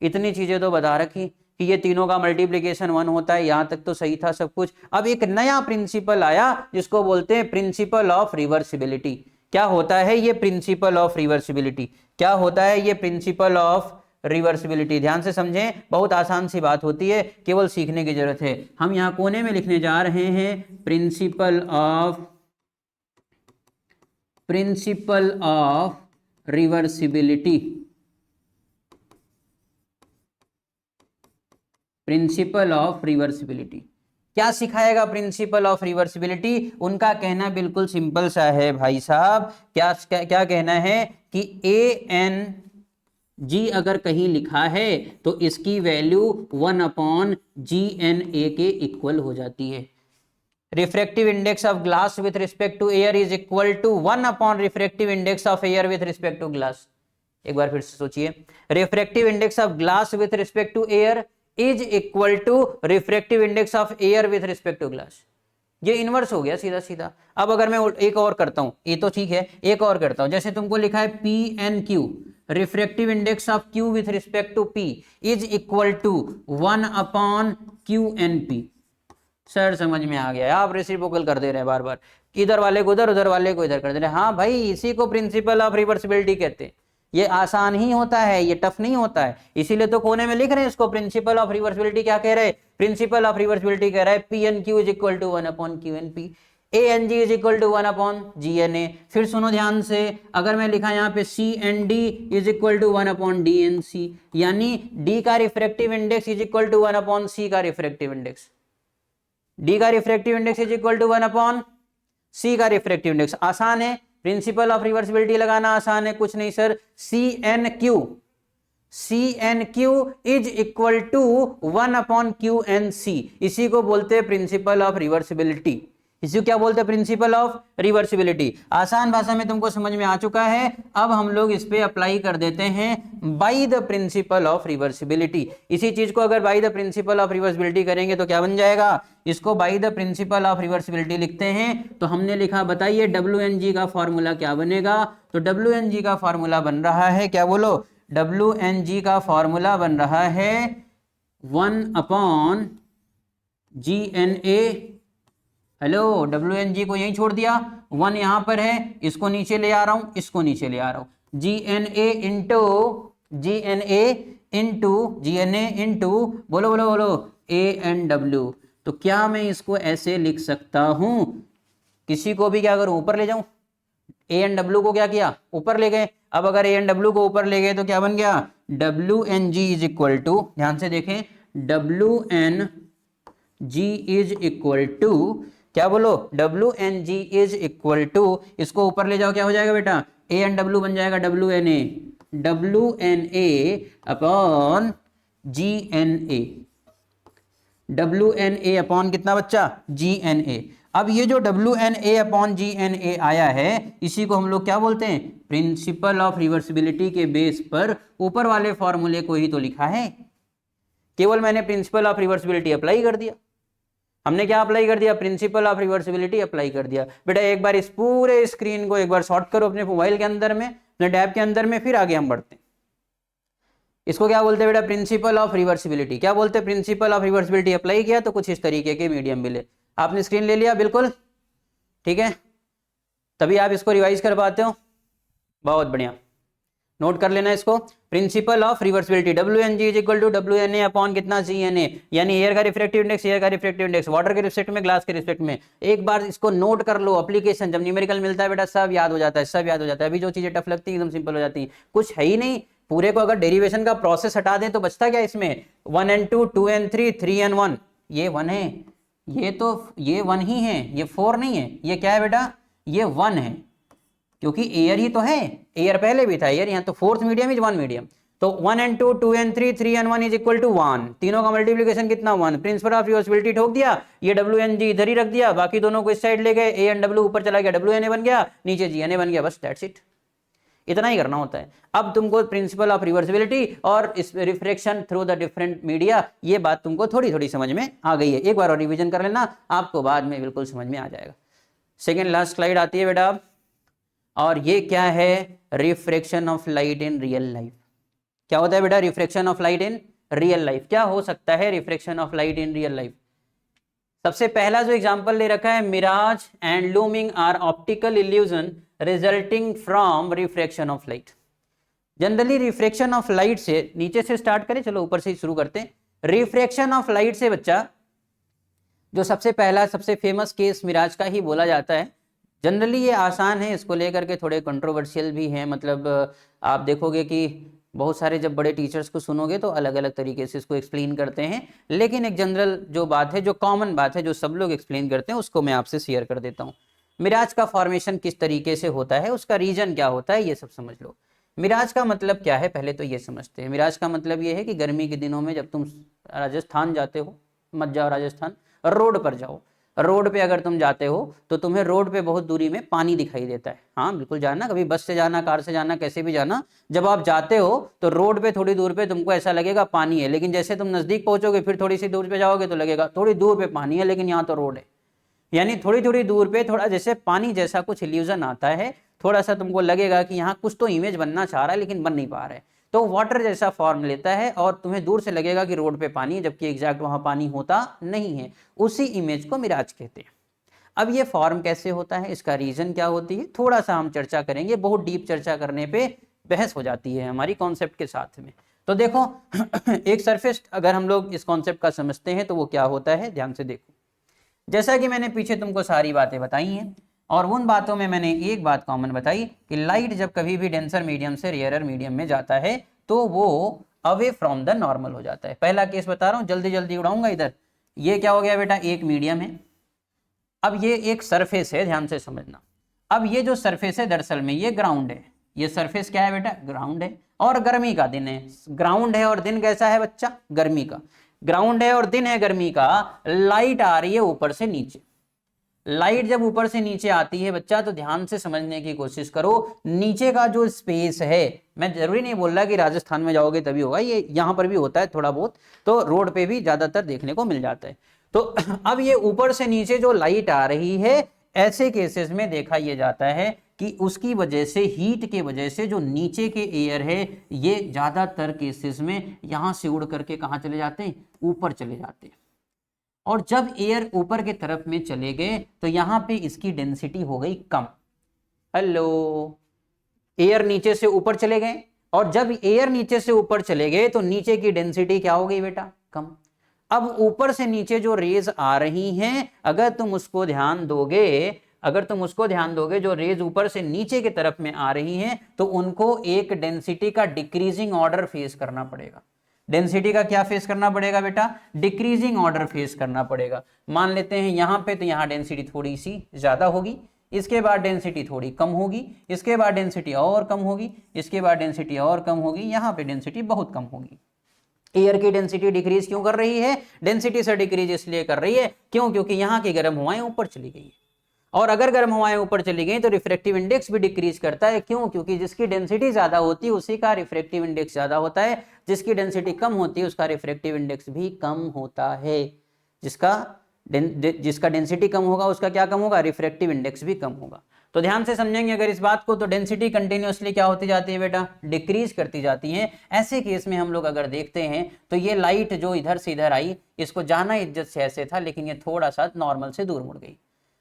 इतनी चीजें तो बता रखी कि ये तीनों का मल्टीप्लिकेशन 1 होता है, यहां तक तो सही था सब कुछ। अब एक नया प्रिंसिपल आया जिसको बोलते हैं प्रिंसिपल ऑफ रिवर्सिबिलिटी। क्या होता है ये प्रिंसिपल ऑफ रिवर्सिबिलिटी, क्या होता है ये प्रिंसिपल ऑफ रिवर्सिबिलिटी। ध्यान से समझें, बहुत आसान सी बात होती है, केवल सीखने की जरूरत है। हम यहां कोने में लिखने जा रहे हैं principal of reversibility, principal of reversibility. क्या सिखाएगा प्रिंसिपल ऑफ रिवर्सिबिलिटी? उनका कहना बिल्कुल सिंपल सा है भाई साहब। क्या क्या कहना है कि ANG अगर कहीं लिखा है तो इसकी वैल्यू 1/GNA के इक्वल हो जाती है। Refractive index of glass with respect to air is equal to refractive index of air with respect to glass. एक बार फिर से सोचिए, refractive index of glass with respect to air is equal to refractive index of air with respect to glass. ये inverse हो गया सीधा सीधा। अब अगर मैं एक और करता हूं, ये तो ठीक है, एक और करता हूं, जैसे तुमको लिखा है PNQ, refractive index of Q with respect to P is equal to 1/QNP। Sir समझ में आ गया, आप रेसिप्रोकल कर दे रहे हैं बार बार, इधर वाले को उधर, उधर वाले को इधर कर दे रहे हैं। हाँ भाई, इसी को प्रिंसिपल ऑफ रिवर्सिबिलिटी कहते हैं। ये आसान ही होता है, ये टफ नहीं होता है, इसीलिए तो कोने में लिख रहे हैं इसको प्रिंसिपल ऑफ रिवर्सिबिलिटी। क्या कह रहे हैं? प्रिंसिपल ऑफ रिवर्सिबिलिटी कह रहा है PNQ is equal to 1/QNP, ANG is equal to 1/GNA। फिर सुनो ध्यान से, अगर मैं लिखा यहाँ पे CND is equal to 1/DNC, यानी D का refractive index is equal to 1/C का रिफ्रैक्टिव इंडेक्स, D का refractive index is equal to 1/C का रिफ्रैक्टिव इंडेक्स। आसान है, प्रिंसिपल ऑफ रिवर्सिबिलिटी लगाना आसान है, कुछ नहीं sir. CNQ is equal to 1/QNC, इसी को बोलते हैं प्रिंसिपल ऑफ रिवर्सिबिलिटी। इसी को क्या बोलते हैं? Principal of reversibility. आसान भाषा में तुमको समझ में आ चुका है। अब हम लोग इस पे अप्लाई कर देते हैं by the principal of reversibility. इसी चीज को अगर by the principal of reversibility करेंगे तो क्या बन जाएगा? इसको by the principal of reversibility लिखते हैं तो हमने लिखा, बताइए WNG का फॉर्मूला क्या बनेगा? तो WNG का फॉर्मूला बन रहा है, क्या बोलो? WNG का फॉर्मूला बन रहा है 1/GNA। हेलो, WNG को यहीं छोड़ दिया, 1 यहां पर है, इसको नीचे ले आ रहा हूं, इसको नीचे ले आ रहा हूं, GNA इंटू बोलो बोलो बोलो ANW। तो क्या मैं इसको ऐसे लिख सकता हूं? किसी को भी क्या करूं? ऊपर ले जाऊं। ANW को क्या किया? ऊपर ले गए। अब अगर ANW को ऊपर ले गए तो क्या बन गया? WNG इज इक्वल टू, ध्यान से देखें, WNG इज इक्वल टू, क्या बोलो? WNG इज इक्वल टू, इसको ऊपर ले जाओ, क्या हो जाएगा बेटा? ANW बन जाएगा WNA upon GNA। WNA upon कितना बच्चा? GNA। अब ये जो WNA अपॉन GNA आया है, इसी को हम लोग क्या बोलते हैं? प्रिंसिपल ऑफ रिवर्सिबिलिटी के बेस पर ऊपर वाले फॉर्मूले को ही तो लिखा है, केवल मैंने प्रिंसिपल ऑफ रिवर्सिबिलिटी अप्लाई कर दिया। हमने क्या अप्लाई कर दिया? प्रिंसिपल ऑफ रिवर्सिबिलिटी अप्लाई कर दिया। बेटा एक बार इस पूरे स्क्रीन को एक बार शॉर्ट करो अपने मोबाइल के अंदर में, अपने टैब के अंदर में, फिर आगे हम बढ़ते हैं। इसको क्या बोलते हैं बेटा? Principal of reversibility. क्या बोलते हैं? प्रिंसिपल ऑफ रिवर्सिबिलिटी अप्लाई किया तो कुछ इस तरीके के मीडियम मिले। आपने स्क्रीन ले लिया? बिल्कुल ठीक है, तभी आप इसको रिवाइज कर पाते हो। बहुत बढ़िया, नोट कर लेना इसको। Principle of reversibility, WNG is equal to WNA upon कितना? GNA, यानी एयर का रिफ्रैक्टिव इंडेक्स, एयर का रिफ्रैक्टिव इंडेक्स, वाटर के रिस्पेक्ट में, ग्लास के रिस्पेक्ट में। एक बार इसको नोट कर लो, एप्लीकेशन जब न्यूमेरिकल मिलता है बेटा सब याद हो जाता है, सब याद हो जाता है। अभी जो चीजें टफ लगती है एकदम सिंपल हो जाती है, कुछ है ही नहीं। पूरे को अगर डेरिवेशन का प्रोसेस हटा दें तो बचता क्या इसमें? 1 and 2, 2 and 3, 3 and 1। ये 1 है, ये तो ये 1 ही है, ये 4 नहीं है। ये क्या है बेटा? ये 1 है, क्योंकि एयर ही तो है, एयर पहले भी था एयर, यहाँ तो फोर्थ मीडियम इज 1 मीडियम। तो 1 and 2, 2 and 3, 3 and 1 is equal to 1। तीनों का मल्टीप्लिकेशन कितना? 1। प्रिंसिपल ऑफ रिवर्सिबिलिटी ठोक दिया, ये WNG इधर ही रख दिया, बाकी दोनों को इस साइड ले गए, ANW ऊपर चला गया, WNA बन गया, नीचे GNA बन गया, बस दैट्स इट। इतना ही करना होता है। अब तुमको प्रिंसिपल ऑफ रिवर्सिबिलिटी और इस refraction through the different media, ये बात तुमको थोड़ी थोड़ी समझ में आ गई है। एक बार और रिवीजन कर लेना, आपको बाद में बिल्कुल समझ में आ जाएगा। सेकेंड लास्ट स्लाइड आती है बेटा, और ये क्या है? Refraction of light in real life. क्या होता है बेटा refraction of light in real life? क्या हो सकता है refraction of light in real life? सबसे पहला जो एग्जांपल ले रखा है, mirage and looming are optical illusion resulting from refraction of light. Generally refraction of light से, नीचे से स्टार्ट करें, चलो ऊपर से ही शुरू करते हैं। रिफ्रैक्शन ऑफ लाइट से बच्चा जो सबसे पहला सबसे फेमस केस मिराज का ही बोला जाता है। जनरली ये आसान है, इसको लेकर के थोड़े कंट्रोवर्शियल भी हैं, मतलब आप देखोगे कि बहुत सारे जब बड़े टीचर्स को सुनोगे तो अलग अलग तरीके से इसको एक्सप्लेन करते हैं, लेकिन एक जनरल जो बात है, जो कॉमन बात है, जो सब लोग एक्सप्लेन करते हैं, उसको मैं आपसे शेयर कर देता हूँ। मिराज का फॉर्मेशन किस तरीके से होता है, उसका रीजन क्या होता है, ये सब समझ लो। मिराज का मतलब क्या है पहले तो ये समझते हैं। मिराज का मतलब ये है कि गर्मी के दिनों में जब तुम राजस्थान जाते हो, मत जाओ राजस्थान, रोड पर जाओ, रोड पे अगर तुम जाते हो तो तुम्हें रोड पे बहुत दूरी में पानी दिखाई देता है। हाँ बिल्कुल, जाना, कभी बस से जाना, कार से जाना, कैसे भी जाना, जब आप जाते हो तो रोड पे थोड़ी दूर पे तुमको ऐसा लगेगा पानी है, लेकिन जैसे तुम नजदीक पहुंचोगे फिर थोड़ी सी दूर पे जाओगे तो लगेगा थोड़ी दूर पे पानी है, लेकिन यहाँ तो रोड है। यानी थोड़ी थोड़ी दूर पे थोड़ा जैसे पानी जैसा कुछ इल्यूजन आता है, थोड़ा सा तुमको लगेगा कि यहाँ कुछ तो इमेज बनना चाह रहा है लेकिन बन नहीं पा रहा है, तो वाटर जैसा फॉर्म लेता है और तुम्हें दूर से लगेगा कि रोड पे पानी है, जबकि एग्जैक्ट वहां पानी होता नहीं है। उसी इमेज को मिराज कहते हैं। अब ये फॉर्म कैसे होता है, इसका रीजन क्या होती है, थोड़ा सा हम चर्चा करेंगे। बहुत डीप चर्चा करने पे बहस हो जाती है हमारी कॉन्सेप्ट के साथ में। तो देखो एक सरफेस अगर हम लोग इस कॉन्सेप्ट का समझते हैं तो वो क्या होता है, ध्यान से देखो। जैसा कि मैंने पीछे तुमको सारी बातें बताई हैं, और उन बातों में मैंने एक बात कॉमन बताई कि लाइट जब कभी भी डेंसर मीडियम से रेयरर मीडियम में जाता है तो वो अवे फ्रॉम द नॉर्मल हो जाता है। पहला केस बता रहा हूं, जल्दी जल्दी उड़ाऊंगा इधर। ये क्या हो गया बेटा, एक मीडियम है, अब ये एक सरफेस है, ध्यान से समझना। अब ये जो सरफेस है दरअसल में ये ग्राउंड है, ये सरफेस क्या है बेटा, ग्राउंड है, और गर्मी का दिन है। ग्राउंड है और दिन कैसा है बच्चा, गर्मी का। ग्राउंड है और दिन है गर्मी का। लाइट आ रही है ऊपर से नीचे। लाइट जब ऊपर से नीचे आती है बच्चा तो ध्यान से समझने की कोशिश करो। नीचे का जो स्पेस है, मैं जरूरी नहीं बोल रहा कि राजस्थान में जाओगे तभी होगा, ये यहां पर भी होता है थोड़ा बहुत, तो रोड पे भी ज्यादातर देखने को मिल जाता है। तो अब ये ऊपर से नीचे जो लाइट आ रही है, ऐसे केसेस में देखा यह जाता है कि उसकी वजह से, हीट के वजह से जो नीचे के एयर है ये ज्यादातर केसेस में यहां से उड़ करके कहां चले जाते हैं, ऊपर चले जाते हैं। और जब एयर ऊपर के तरफ में चले गए तो यहां पे इसकी डेंसिटी हो गई कम। हेलो, एयर नीचे से ऊपर चले गए, और जब एयर नीचे से ऊपर चले गए तो नीचे की डेंसिटी क्या हो गई बेटा, कम। अब ऊपर से नीचे जो रेज आ रही हैं, अगर तुम उसको ध्यान दोगे, जो रेज ऊपर से नीचे की तरफ में आ रही हैं, तो उनको एक डेंसिटी का डिक्रीजिंग ऑर्डर फेस करना पड़ेगा। डेंसिटी का क्या फेस करना पड़ेगा बेटा, डिक्रीजिंग ऑर्डर फेस करना पड़ेगा। मान लेते हैं यहां पे, तो यहां डेंसिटी थोड़ी सी ज्यादा होगी, इसके बाद डेंसिटी थोड़ी कम होगी, इसके बाद डेंसिटी और कम होगी, इसके बाद डेंसिटी और कम होगी, यहां पे डेंसिटी बहुत कम होगी। एयर की डेंसिटी डिक्रीज क्यों कर रही है, डेंसिटी से डिक्रीज इसलिए कर रही है क्यों, क्योंकि यहां की गर्म हवाएं ऊपर चली गई, और अगर गर्म हवाएं ऊपर चली गई तो रिफ्रैक्टिव इंडेक्स भी डिक्रीज करता है। क्यों, क्योंकि जिसकी डेंसिटी ज्यादा होती है उसी का रिफ्रैक्टिव इंडेक्स ज्यादा होता है, जिसकी डेंसिटी कम होती है उसका रिफ्रैक्टिव इंडेक्स भी कम होता है। जिसका डेंसिटी कम होगा उसका क्या कम होगा, रिफ्रैक्टिव इंडेक्स भी कम होगा। तो ध्यान से समझेंगे अगर इस बात को, तो डेंसिटी कंटिन्यूअसली क्या होती जाती है बेटा, डिक्रीज करती जाती है। ऐसे केस में हम लोग अगर देखते हैं तो ये लाइट जो इधर से इधर आई, इसको जाना इज्जत से ऐसे था, लेकिन ये थोड़ा सा नॉर्मल से दूर मुड़ गई।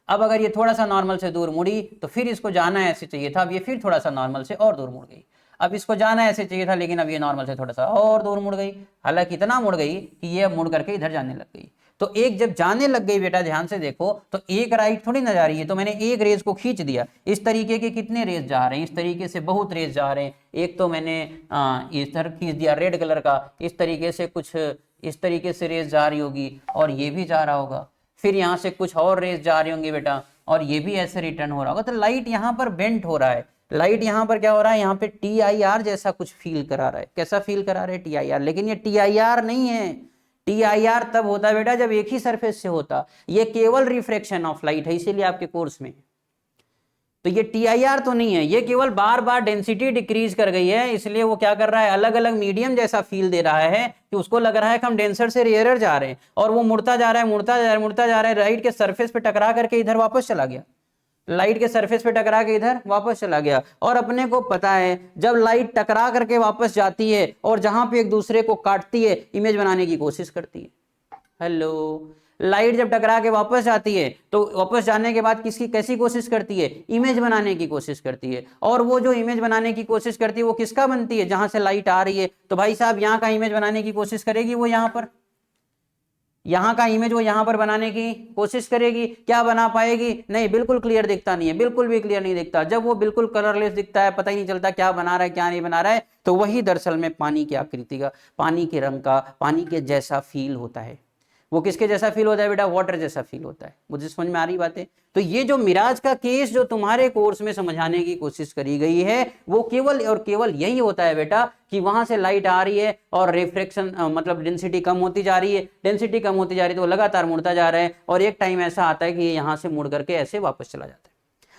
अब अगर ये थोड़ा सा नॉर्मल से दूर मुड़ी तो फिर इसको जाना ऐसे चाहिए था, अब ये फिर थोड़ा सा नॉर्मल से और दूर मुड़ गई। अब इसको जाना ऐसे चाहिए था, लेकिन अब ये नॉर्मल से थोड़ा सा और दूर मुड़ गई। हालांकि इतना मुड़ गई कि ये अब मुड़ करके इधर जाने लग गई। तो एक जब जाने लग गई बेटा, ध्यान से देखो, तो एक राइट थोड़ी ना जा रही है, तो मैंने एक रेज को खींच दिया। इस तरीके के कितने रेज जा रहे हैं, इस तरीके से बहुत रेज जा रहे हैं। एक तो मैंने इधर खींच दिया रेड कलर का, इस तरीके से कुछ इस तरीके से रेज जा रही होगी, और ये भी जा रहा होगा। फिर यहाँ से कुछ और रेज जा रही होंगी बेटा, और ये भी ऐसे रिटर्न हो रहा होगा। तो लाइट यहाँ पर बेंट हो रहा है, लाइट यहाँ पर क्या हो रहा है, यहाँ पे TIR जैसा कुछ फील करा रहा है। कैसा फील करा रहा है, TIR। लेकिन ये TIR नहीं है। TIR तब होता है बेटा जब एक ही सरफेस से होता, ये केवल रिफ्रैक्शन ऑफ लाइट है, इसीलिए आपके कोर्स में। तो ये TIR तो नहीं है, ये केवल बार बार डेंसिटी डिक्रीज कर गई है, इसलिए वो क्या कर रहा है, अलग अलग मीडियम जैसा फील दे रहा है कि उसको लग रहा है कि हम डेंसर से रेयरर जा रहे हैं, और वो मुड़ता जा रहा है, मुड़ता जा रहा है, लाइट के सरफेस पे टकरा करके इधर वापस चला गया, लाइट के सरफेस पे टकरा के इधर वापस चला गया। और अपने को पता है जब लाइट टकरा करके वापस जाती है और जहां पे एक दूसरे को काटती है, इमेज बनाने की कोशिश करती है। हेलो, लाइट जब टकरा के वापस जाती है तो वापस जाने के बाद किसकी कैसी कोशिश करती है, इमेज बनाने की कोशिश करती है। और वो जो इमेज बनाने की कोशिश करती है वो किसका बनती है, जहां से लाइट आ रही है। तो भाई साहब यहाँ का इमेज बनाने की कोशिश करेगी वो, यहाँ पर यहाँ का इमेज वो यहाँ पर बनाने की कोशिश करेगी। क्या बना पाएगी, नहीं, बिल्कुल क्लियर दिखता नहीं है, बिल्कुल भी क्लियर नहीं दिखता। जब वो बिल्कुल कलरलेस दिखता है, पता ही नहीं चलता क्या बना रहा है क्या नहीं बना रहा है, तो वही दरअसल में पानी की आकृति का, पानी के रंग का, पानी के जैसा फील होता है। वो किसके जैसा फील होता है बेटा, वाटर जैसा फील होता है। मुझे समझ में आ रही बात है। तो ये जो मिराज का केस जो तुम्हारे कोर्स में समझाने की कोशिश करी गई है वो केवल और केवल यही होता है बेटा कि वहां से लाइट आ रही है और रिफ्लेक्शन मतलब डेंसिटी कम होती जा रही है, डेंसिटी कम होती जा रही है तो वो लगातार मुड़ता जा रहा है, और एक टाइम ऐसा आता है कि ये यहाँ से मुड़ करके ऐसे वापस चला जाता है।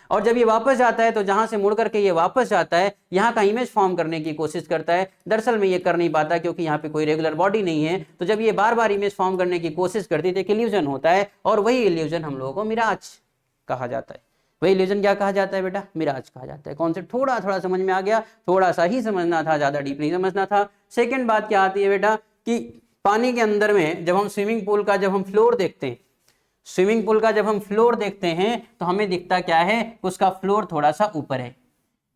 और जब ये वापस जाता है तो जहां से मुड़ करके ये वापस जाता है, यहाँ का इमेज फॉर्म करने की कोशिश करता है। दरअसल में ये कर नहीं पाता क्योंकि यहाँ पे कोई रेगुलर बॉडी नहीं है। तो जब ये बार बार इमेज फॉर्म करने की कोशिश करती है तो इल्यूजन होता है, और वही इल्यूजन हम लोगों को मिराज कहा जाता है। वही इल्यूजन क्या कहा जाता है बेटा, मिराज कहा जाता है। कॉन्सेप्ट थोड़ा थोड़ा समझ में आ गया, थोड़ा सा ही समझना था, ज्यादा डीप नहीं समझना था। सेकेंड बात क्या आती है बेटा कि पानी के अंदर में जब हम स्विमिंग पूल का जब हम फ्लोर देखते हैं, स्विमिंग पूल का जब हम फ्लोर देखते हैं तो हमें दिखता क्या है, उसका फ्लोर थोड़ा सा ऊपर है।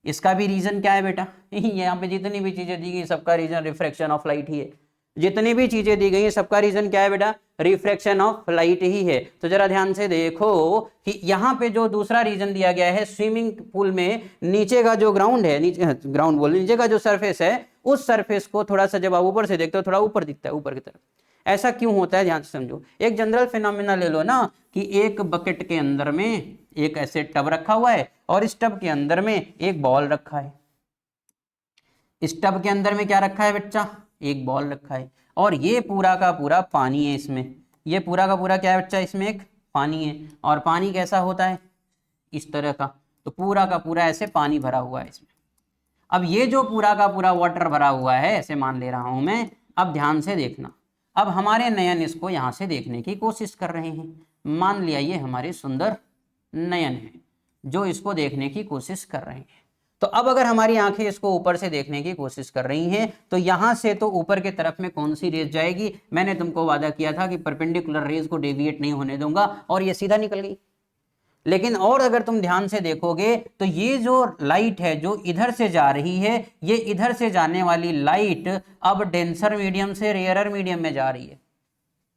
इसका भी रीजन क्या है बेटा, यहाँ पे जितनी भी चीजें दी गई सबका रीजन रिफ्रैक्शन ऑफ लाइट ही है। जितनी भी चीजें दी गई हैं सबका रीजन क्या है बेटा, रिफ्रैक्शन ऑफ लाइट ही है। तो जरा ध्यान से देखो कि यहाँ पे जो दूसरा रीजन दिया गया है, स्विमिंग पूल में नीचे का जो ग्राउंड है, नीचे का जो सरफेस है, उस सरफेस को थोड़ा सा जब आप ऊपर से देखते हो थोड़ा ऊपर दिखता है, ऊपर की तरफ। ऐसा क्यों होता है, ध्यान से समझो। एक जनरल फिनोमेना ले लो ना कि एक बकेट के अंदर में एक ऐसे टब रखा हुआ है और इस टब के अंदर में एक बॉल रखा है। इस टब के अंदर में क्या रखा है बच्चा, एक बॉल रखा है, और ये पूरा का पूरा पानी है इसमें। ये पूरा का पूरा क्या है बच्चा, इसमें एक पानी है। और पानी कैसा होता है, इस तरह का। तो पूरा का पूरा ऐसे पानी भरा हुआ है इसमें। अब ये जो पूरा का पूरा वाटर भरा हुआ है, ऐसे मान ले रहा हूं मैं। अब ध्यान से देखना, अब हमारे नयन इसको यहां से देखने की कोशिश कर रहे हैं। मान लिया ये हमारे सुंदर नयन है जो इसको देखने की कोशिश कर रहे हैं। तो अब अगर हमारी आंखें इसको ऊपर से देखने की कोशिश कर रही हैं तो यहां से तो ऊपर के तरफ में कौन सी रेज जाएगी, मैंने तुमको वादा किया था कि परपेंडिकुलर रेज को डेविएट नहीं होने दूंगा, और ये सीधा निकल गई। लेकिन और अगर तुम ध्यान से देखोगे तो ये जो लाइट है जो इधर से जा रही है, ये इधर से जाने वाली लाइट अब डेंसर मीडियम से रेयरर मीडियम में जा रही है।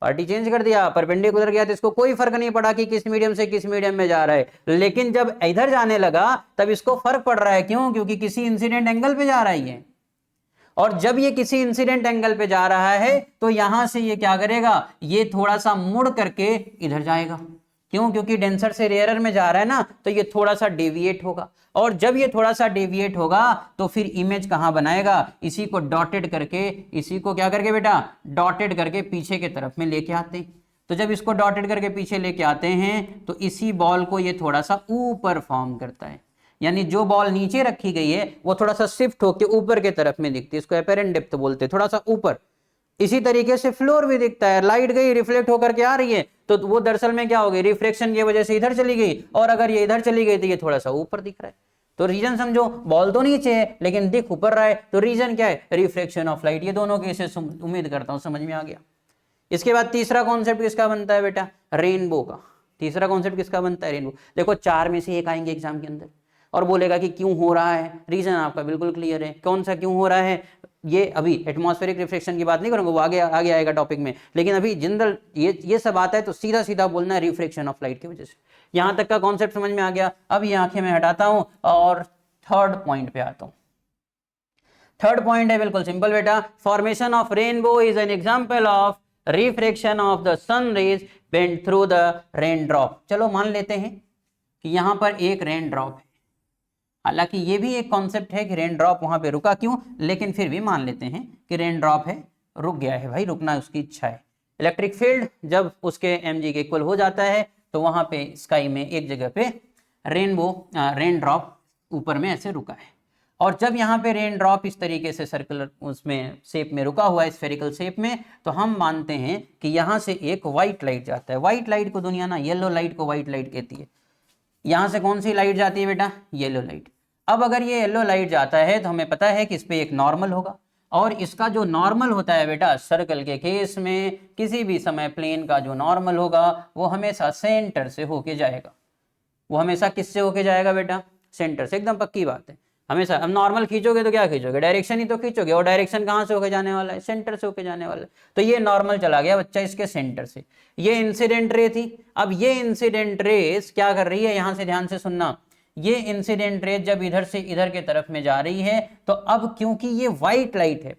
पार्टी चेंज कर दिया, परपेंडिकुलर गया तो इसको कोई फर्क नहीं पड़ा कि किस मीडियम से किस मीडियम में जा रहा है। लेकिन जब इधर जाने लगा तब इसको फर्क पड़ रहा है। क्यों, क्योंकि किसी इंसिडेंट एंगल पे जा रही है। और जब ये किसी इंसिडेंट एंगल पे जा रहा है तो यहां से ये क्या करेगा, ये थोड़ा सा मुड़ करके इधर जाएगा। क्यों, क्योंकि डेंसर से रेयरर में जा रहा है ना, तो ये थोड़ा सा डेविएट होगा। और जब ये थोड़ा सा डेविएट होगा तो फिर इमेज कहां बनाएगा, इसी को डॉटेड करके, इसी को क्या करके बेटा, डॉटेड करके पीछे के तरफ में लेके आते हैं। तो जब इसको डॉटेड करके पीछे लेके आते हैं तो इसी बॉल को ये थोड़ा सा ऊपर फॉर्म करता है। यानी जो बॉल नीचे रखी गई है वो थोड़ा सा शिफ्ट होकर ऊपर के तरफ में दिखती है। इसको एपेरेंट डेप्थ बोलते हैं, थोड़ा सा ऊपर। इसी तरीके से फ्लोर भी दिखता है, लाइट गई रिफ्लेक्ट होकर के आ रही है तो वो दरअसल में क्या हो गई, रिफ्लेक्शन की वजह से इधर चली गई, और अगर ये इधर चली गई तो ये थोड़ा सा ऊपर दिख रहा है। तो रीजन समझो, बॉल तो नीचे है लेकिन दिख ऊपर रहा है, तो रीजन क्या है, रिफ्लेक्शन ऑफ लाइट। ये दोनों केसेस उम्मीद करता हूं समझ में आ गया। इसके बाद तीसरा कॉन्सेप्ट किसका बनता है बेटा, रेनबो का। तीसरा कॉन्सेप्ट किसका बनता है, रेनबो। देखो 4 में से एक आएंगे एग्जाम के अंदर और बोलेगा कि क्यों हो रहा है, रीजन आपका बिल्कुल क्लियर है। कौन सा क्यों हो रहा है, ये अभी एटमॉस्फेरिक रिफ्लेक्शन की बात नहीं करूंगा, वो आगे आएगा टॉपिक में। लेकिन अभी जनरल ये सब आता है तो सीधा सीधा बोलना है रिफ्लेक्शन ऑफ लाइट की वजह से। यहां तक का कॉन्सेप्ट समझ में आ गया। अब ये आंखें मैं हटाता हूं और थर्ड पॉइंट पे आता हूं। थर्ड पॉइंट है बिल्कुल सिंपल बेटा, formation of rainbow is an example of reflection of the sun rays bent through the raindrop. चलो मान लेते हैं कि यहां पर एक रेन ड्रॉप है। हालांकि ये भी एक कॉन्सेप्ट है कि रेन ड्रॉप वहां पे रुका क्यों, लेकिन फिर भी मान लेते हैं कि रेन ड्रॉप है, रुक गया है भाई, रुकना उसकी इच्छा है। इलेक्ट्रिक फील्ड जब उसके mg के इक्वल हो जाता है तो वहां पे स्काई में एक जगह पे रेन ड्रॉप ऊपर में ऐसे रुका है। और जब यहाँ पे रेन ड्रॉप इस तरीके से सर्कुलर उसमें शेप में रुका हुआ है, स्फेरिकल शेप में, तो हम मानते हैं कि यहाँ से एक व्हाइट लाइट जाता है। व्हाइट लाइट को दुनिया ना येलो लाइट को व्हाइट लाइट कहती है। यहाँ से कौन सी लाइट जाती है बेटा, येलो लाइट। अब अगर ये येलो लाइट जाता है तो हमें पता है कि इस पर एक नॉर्मल होगा, और इसका जो नॉर्मल होता है बेटा सर्कल के केस में किसी भी समय प्लेन का जो नॉर्मल होगा वो हमेशा सेंटर से होके जाएगा। वो हमेशा किससे होके जाएगा बेटा? सेंटर से, एकदम पक्की बात है। हमेशा अब नॉर्मल खींचोगे तो क्या खींचोगे? डायरेक्शन ही तो खींचोगे, और डायरेक्शन कहाँ से होके जाने वाला है? सेंटर से होके जाने वाला है। तो ये नॉर्मल चला गया बच्चा इसके सेंटर से। ये इंसिडेंट रे थी। अब ये इंसिडेंट रेस क्या कर रही है, यहां से ध्यान से सुनना, ये इंसिडेंट रेस जब इधर से इधर के तरफ में जा रही है तो अब क्योंकि ये व्हाइट लाइट है,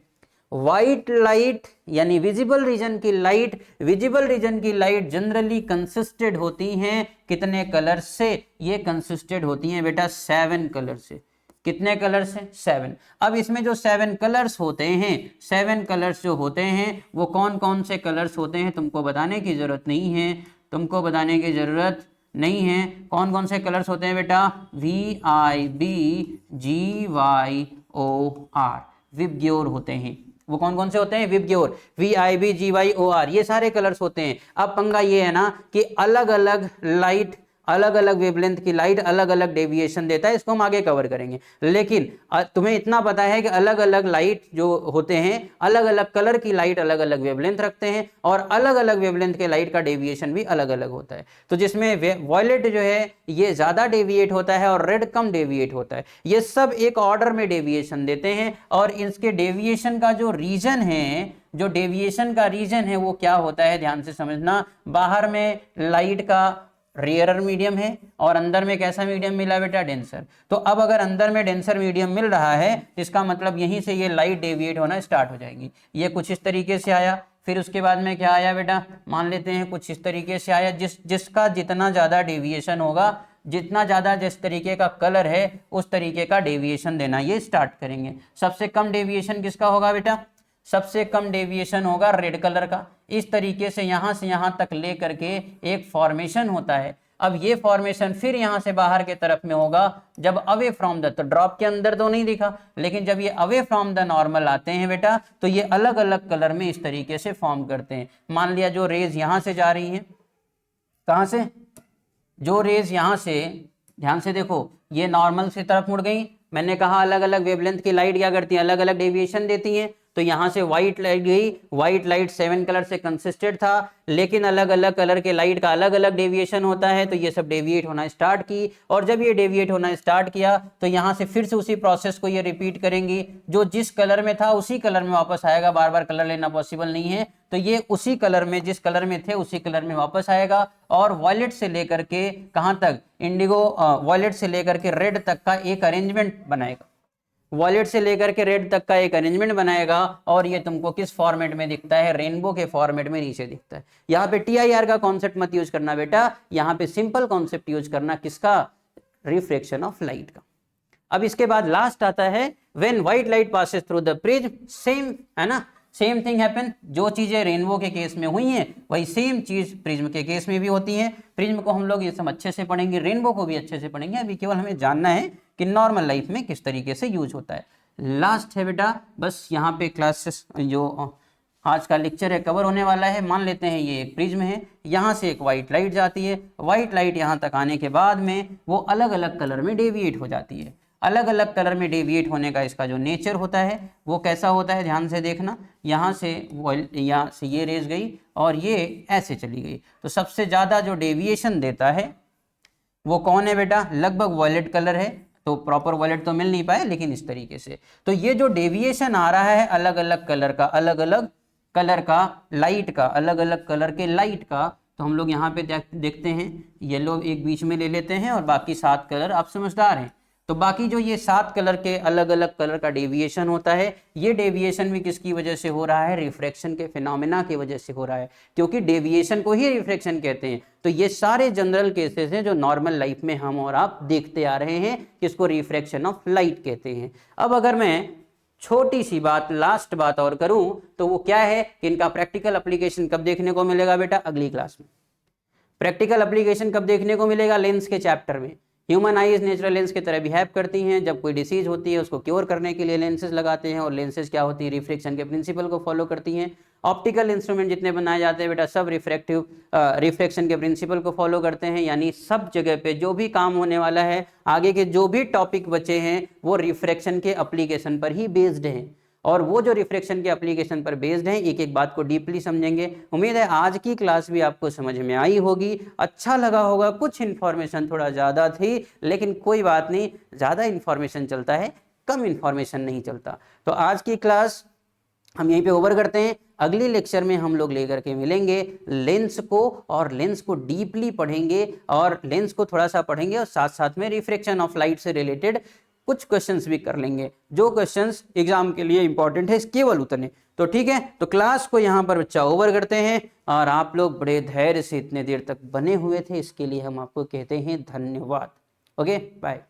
व्हाइट लाइट यानी विजिबल रीजन की लाइट, विजिबल रीजन की लाइट जनरली कंसिस्टेड होती हैं कितने कलर से? ये कंसिस्टेड होती हैं बेटा 7 कलर से। कितने कलर से? 7। अब इसमें जो 7 कलर्स होते हैं, 7 कलर्स जो होते हैं वो कौन कौन से कलर्स होते हैं तुमको बताने की जरूरत नहीं है, तुमको बताने की जरूरत नहीं है। कौन कौन से कलर्स होते हैं बेटा? VIBGYOR, विबग्योर होते हैं। वो कौन कौन से होते हैं? विबग्योर, VIBGYOR, ये सारे कलर्स होते हैं। अब पंगा ये है ना कि अलग अलग लाइट, अलग अलग वेवलेंथ की लाइट अलग अलग डेविएशन देता है, इसको हम आगे कवर करेंगे। लेकिन तुम्हें इतना पता है कि अलग अलग लाइट जो होते हैं, अलग अलग कलर की लाइट अलग अलग वेवलेंथ रखते हैं, और अलग अलग वेवलेंथ के लाइट का डेविएशन भी अलग अलग होता है। तो जिसमें वॉयलेट जो है ये ज्यादा डेविएट होता है और रेड कम डेविएट होता है। ये सब एक ऑर्डर में डेविएशन देते हैं, और इसके डेविएशन का जो रीजन है, जो डेविएशन का रीजन है वो क्या होता है, ध्यान से समझना। बाहर में लाइट का रेयरर मीडियम है और अंदर में कैसा मीडियम मिला बेटा? डेंसर। तो अब अगर अंदर में डेंसर मीडियम मिल रहा है इसका मतलब यहीं से ये लाइट डेविएट होना स्टार्ट हो जाएगी। ये कुछ इस तरीके से आया, फिर उसके बाद में क्या आया बेटा? मान लेते हैं कुछ इस तरीके से आया। जिसका जितना ज्यादा डेविएशन होगा, जितना ज्यादा जिस तरीके का कलर है उस तरीके का डेविएशन देना ये स्टार्ट करेंगे। सबसे कम डेविएशन किसका होगा बेटा? सबसे कम डेविएशन होगा रेड कलर का। इस तरीके से यहां तक ले करके एक फॉर्मेशन होता है। अब ये फॉर्मेशन फिर यहां से बाहर के तरफ में होगा जब अवे फ्रॉम द, तो ड्रॉप के अंदर तो नहीं दिखा, लेकिन जब ये अवे फ्रॉम द नॉर्मल आते हैं बेटा तो ये अलग अलग कलर में इस तरीके से फॉर्म करते हैं। मान लिया जो रेज यहां से जा रही है, कहां से? जो रेज यहां से, ध्यान से देखो, ये नॉर्मल से तरफ मुड़ गई। मैंने कहा अलग अलग वेवलेंथ की लाइट क्या करती है? अलग अलग डेविएशन देती हैं। तो यहां से व्हाइट लाइट गई, व्हाइट लाइट 7 कलर से कंसिस्टेड था, लेकिन अलग अलग कलर के लाइट का अलग अलग डेविएशन होता है, तो ये सब डेविएट होना स्टार्ट की। और जब ये डेविएट होना स्टार्ट किया तो यहां से फिर से उसी प्रोसेस को ये रिपीट करेंगी। जो जिस कलर में था उसी कलर में वापस आएगा, बार बार कलर लेना पॉसिबल नहीं है, तो ये उसी कलर में, जिस कलर में थे उसी कलर में वापस आएगा। और वॉयलेट से लेकर के कहां तक? इंडिगो, वॉयलेट से लेकर के रेड तक का एक अरेंजमेंट बनाएगा। वॉयलेट से लेकर के रेड तक का एक अरेंजमेंट बनाएगा, और ये तुमको किस फॉर्मेट में दिखता है? रेनबो के फॉर्मेट में नीचे दिखता है। यहाँ पे TIR का कॉन्सेप्ट मत यूज करना बेटा, यहाँ पे सिंपल कॉन्सेप्ट यूज करना, किसका? रिफ्लेक्शन ऑफ लाइट का। अब इसके बाद लास्ट आता है when white light passes through the prism, same है ना, सेम थिंग हैपन। जो चीजें रेनबो के केस में हुई हैं वही सेम चीज प्रिज्म के केस में भी होती है। प्रिज्म को हम लोग ये सब अच्छे से पढ़ेंगे, रेनबो को भी अच्छे से पढ़ेंगे। अभी केवल हमें जानना है कि नॉर्मल लाइफ में किस तरीके से यूज होता है। लास्ट है बेटा, बस यहाँ पे क्लासेस जो आज का लेक्चर है कवर होने वाला है। मान लेते हैं ये एक प्रिज्म है, यहाँ से एक व्हाइट लाइट जाती है, व्हाइट लाइट यहाँ तक आने के बाद में वो अलग अलग कलर में डेविएट हो जाती है। अलग अलग कलर में डेविएट होने का इसका जो नेचर होता है वो कैसा होता है, ध्यान से देखना। यहाँ से ये रेज गई और ये ऐसे चली गई, तो सबसे ज़्यादा जो डेविएशन देता है वो कौन है बेटा? लगभग वॉयलेट कलर है। तो प्रॉपर वॉयलेट तो मिल नहीं पाए, लेकिन इस तरीके से। तो ये जो डेविएशन आ रहा है अलग अलग कलर का, अलग अलग कलर का लाइट का, अलग अलग कलर के लाइट का, तो हम लोग यहाँ पे देखते हैं येलो एक बीच में ले लेते हैं और बाकी 7 कलर, आप समझदार हैं। तो बाकी जो ये 7 कलर के अलग अलग कलर का डेविएशन होता है, ये डेविएशन भी किसकी वजह से हो रहा है? रिफ्रैक्शन के फिनोमेना की वजह से हो रहा है, क्योंकि डेविएशन को ही रिफ्रैक्शन कहते हैं। तो ये सारे जनरल केसेस हैं जो नॉर्मल लाइफ में हम और आप देखते आ रहे हैं, किसको रिफ्रैक्शन ऑफ लाइट कहते हैं। अब अगर मैं छोटी सी बात, लास्ट बात और करूं तो वो क्या है कि इनका प्रैक्टिकल एप्लीकेशन कब देखने को मिलेगा बेटा? अगली क्लास में। प्रैक्टिकल एप्लीकेशन कब देखने को मिलेगा? लेंस के चैप्टर में। ह्यूमन आईज नेचुरल लेंस की तरह बिहेव करती हैं। जब कोई डिसीज होती है उसको क्योर करने के लिए लेंसेज लगाते हैं, और लेंसेज क्या होती है? रिफ्लेक्शन के प्रिंसिपल को फॉलो करती हैं। ऑप्टिकल इंस्ट्रूमेंट जितने बनाए जाते हैं बेटा सब रिफ्लेक्शन के प्रिंसिपल को फॉलो करते हैं। यानी सब जगह पे जो भी काम होने वाला है, आगे के जो भी टॉपिक बचे हैं वो रिफ्रैक्शन के एप्लीकेशन पर ही बेस्ड हैं। और वो जो रिफ्रैक्शन के एप्लीकेशन पर बेस्ड है, एक एक बात को डीपली समझेंगे। उम्मीद है आज की क्लास भी आपको समझ में आई होगी, अच्छा लगा होगा। कुछ इन्फॉर्मेशन थोड़ा ज़्यादा थी, लेकिन कोई बात नहीं, ज़्यादा इन्फॉर्मेशन चलता है, कम इन्फॉर्मेशन नहीं चलता। तो आज की क्लास हम यहीं पे ओवर करते हैं। अगले लेक्चर में हम लोग लेकर के मिलेंगे लेंस को, और लेंस को डीपली पढ़ेंगे, और लेंस को थोड़ा सा पढ़ेंगे, और साथ साथ में रिफ्रैक्शन ऑफ लाइट से रिलेटेड कुछ क्वेश्चंस भी कर लेंगे, जो क्वेश्चंस एग्जाम के लिए इंपॉर्टेंट है, केवल उतने। तो ठीक है, तो क्लास को यहाँ पर बच्चा ओवर करते हैं, और आप लोग बड़े धैर्य से इतने देर तक बने हुए थे, इसके लिए हम आपको कहते हैं धन्यवाद। Okay, bye.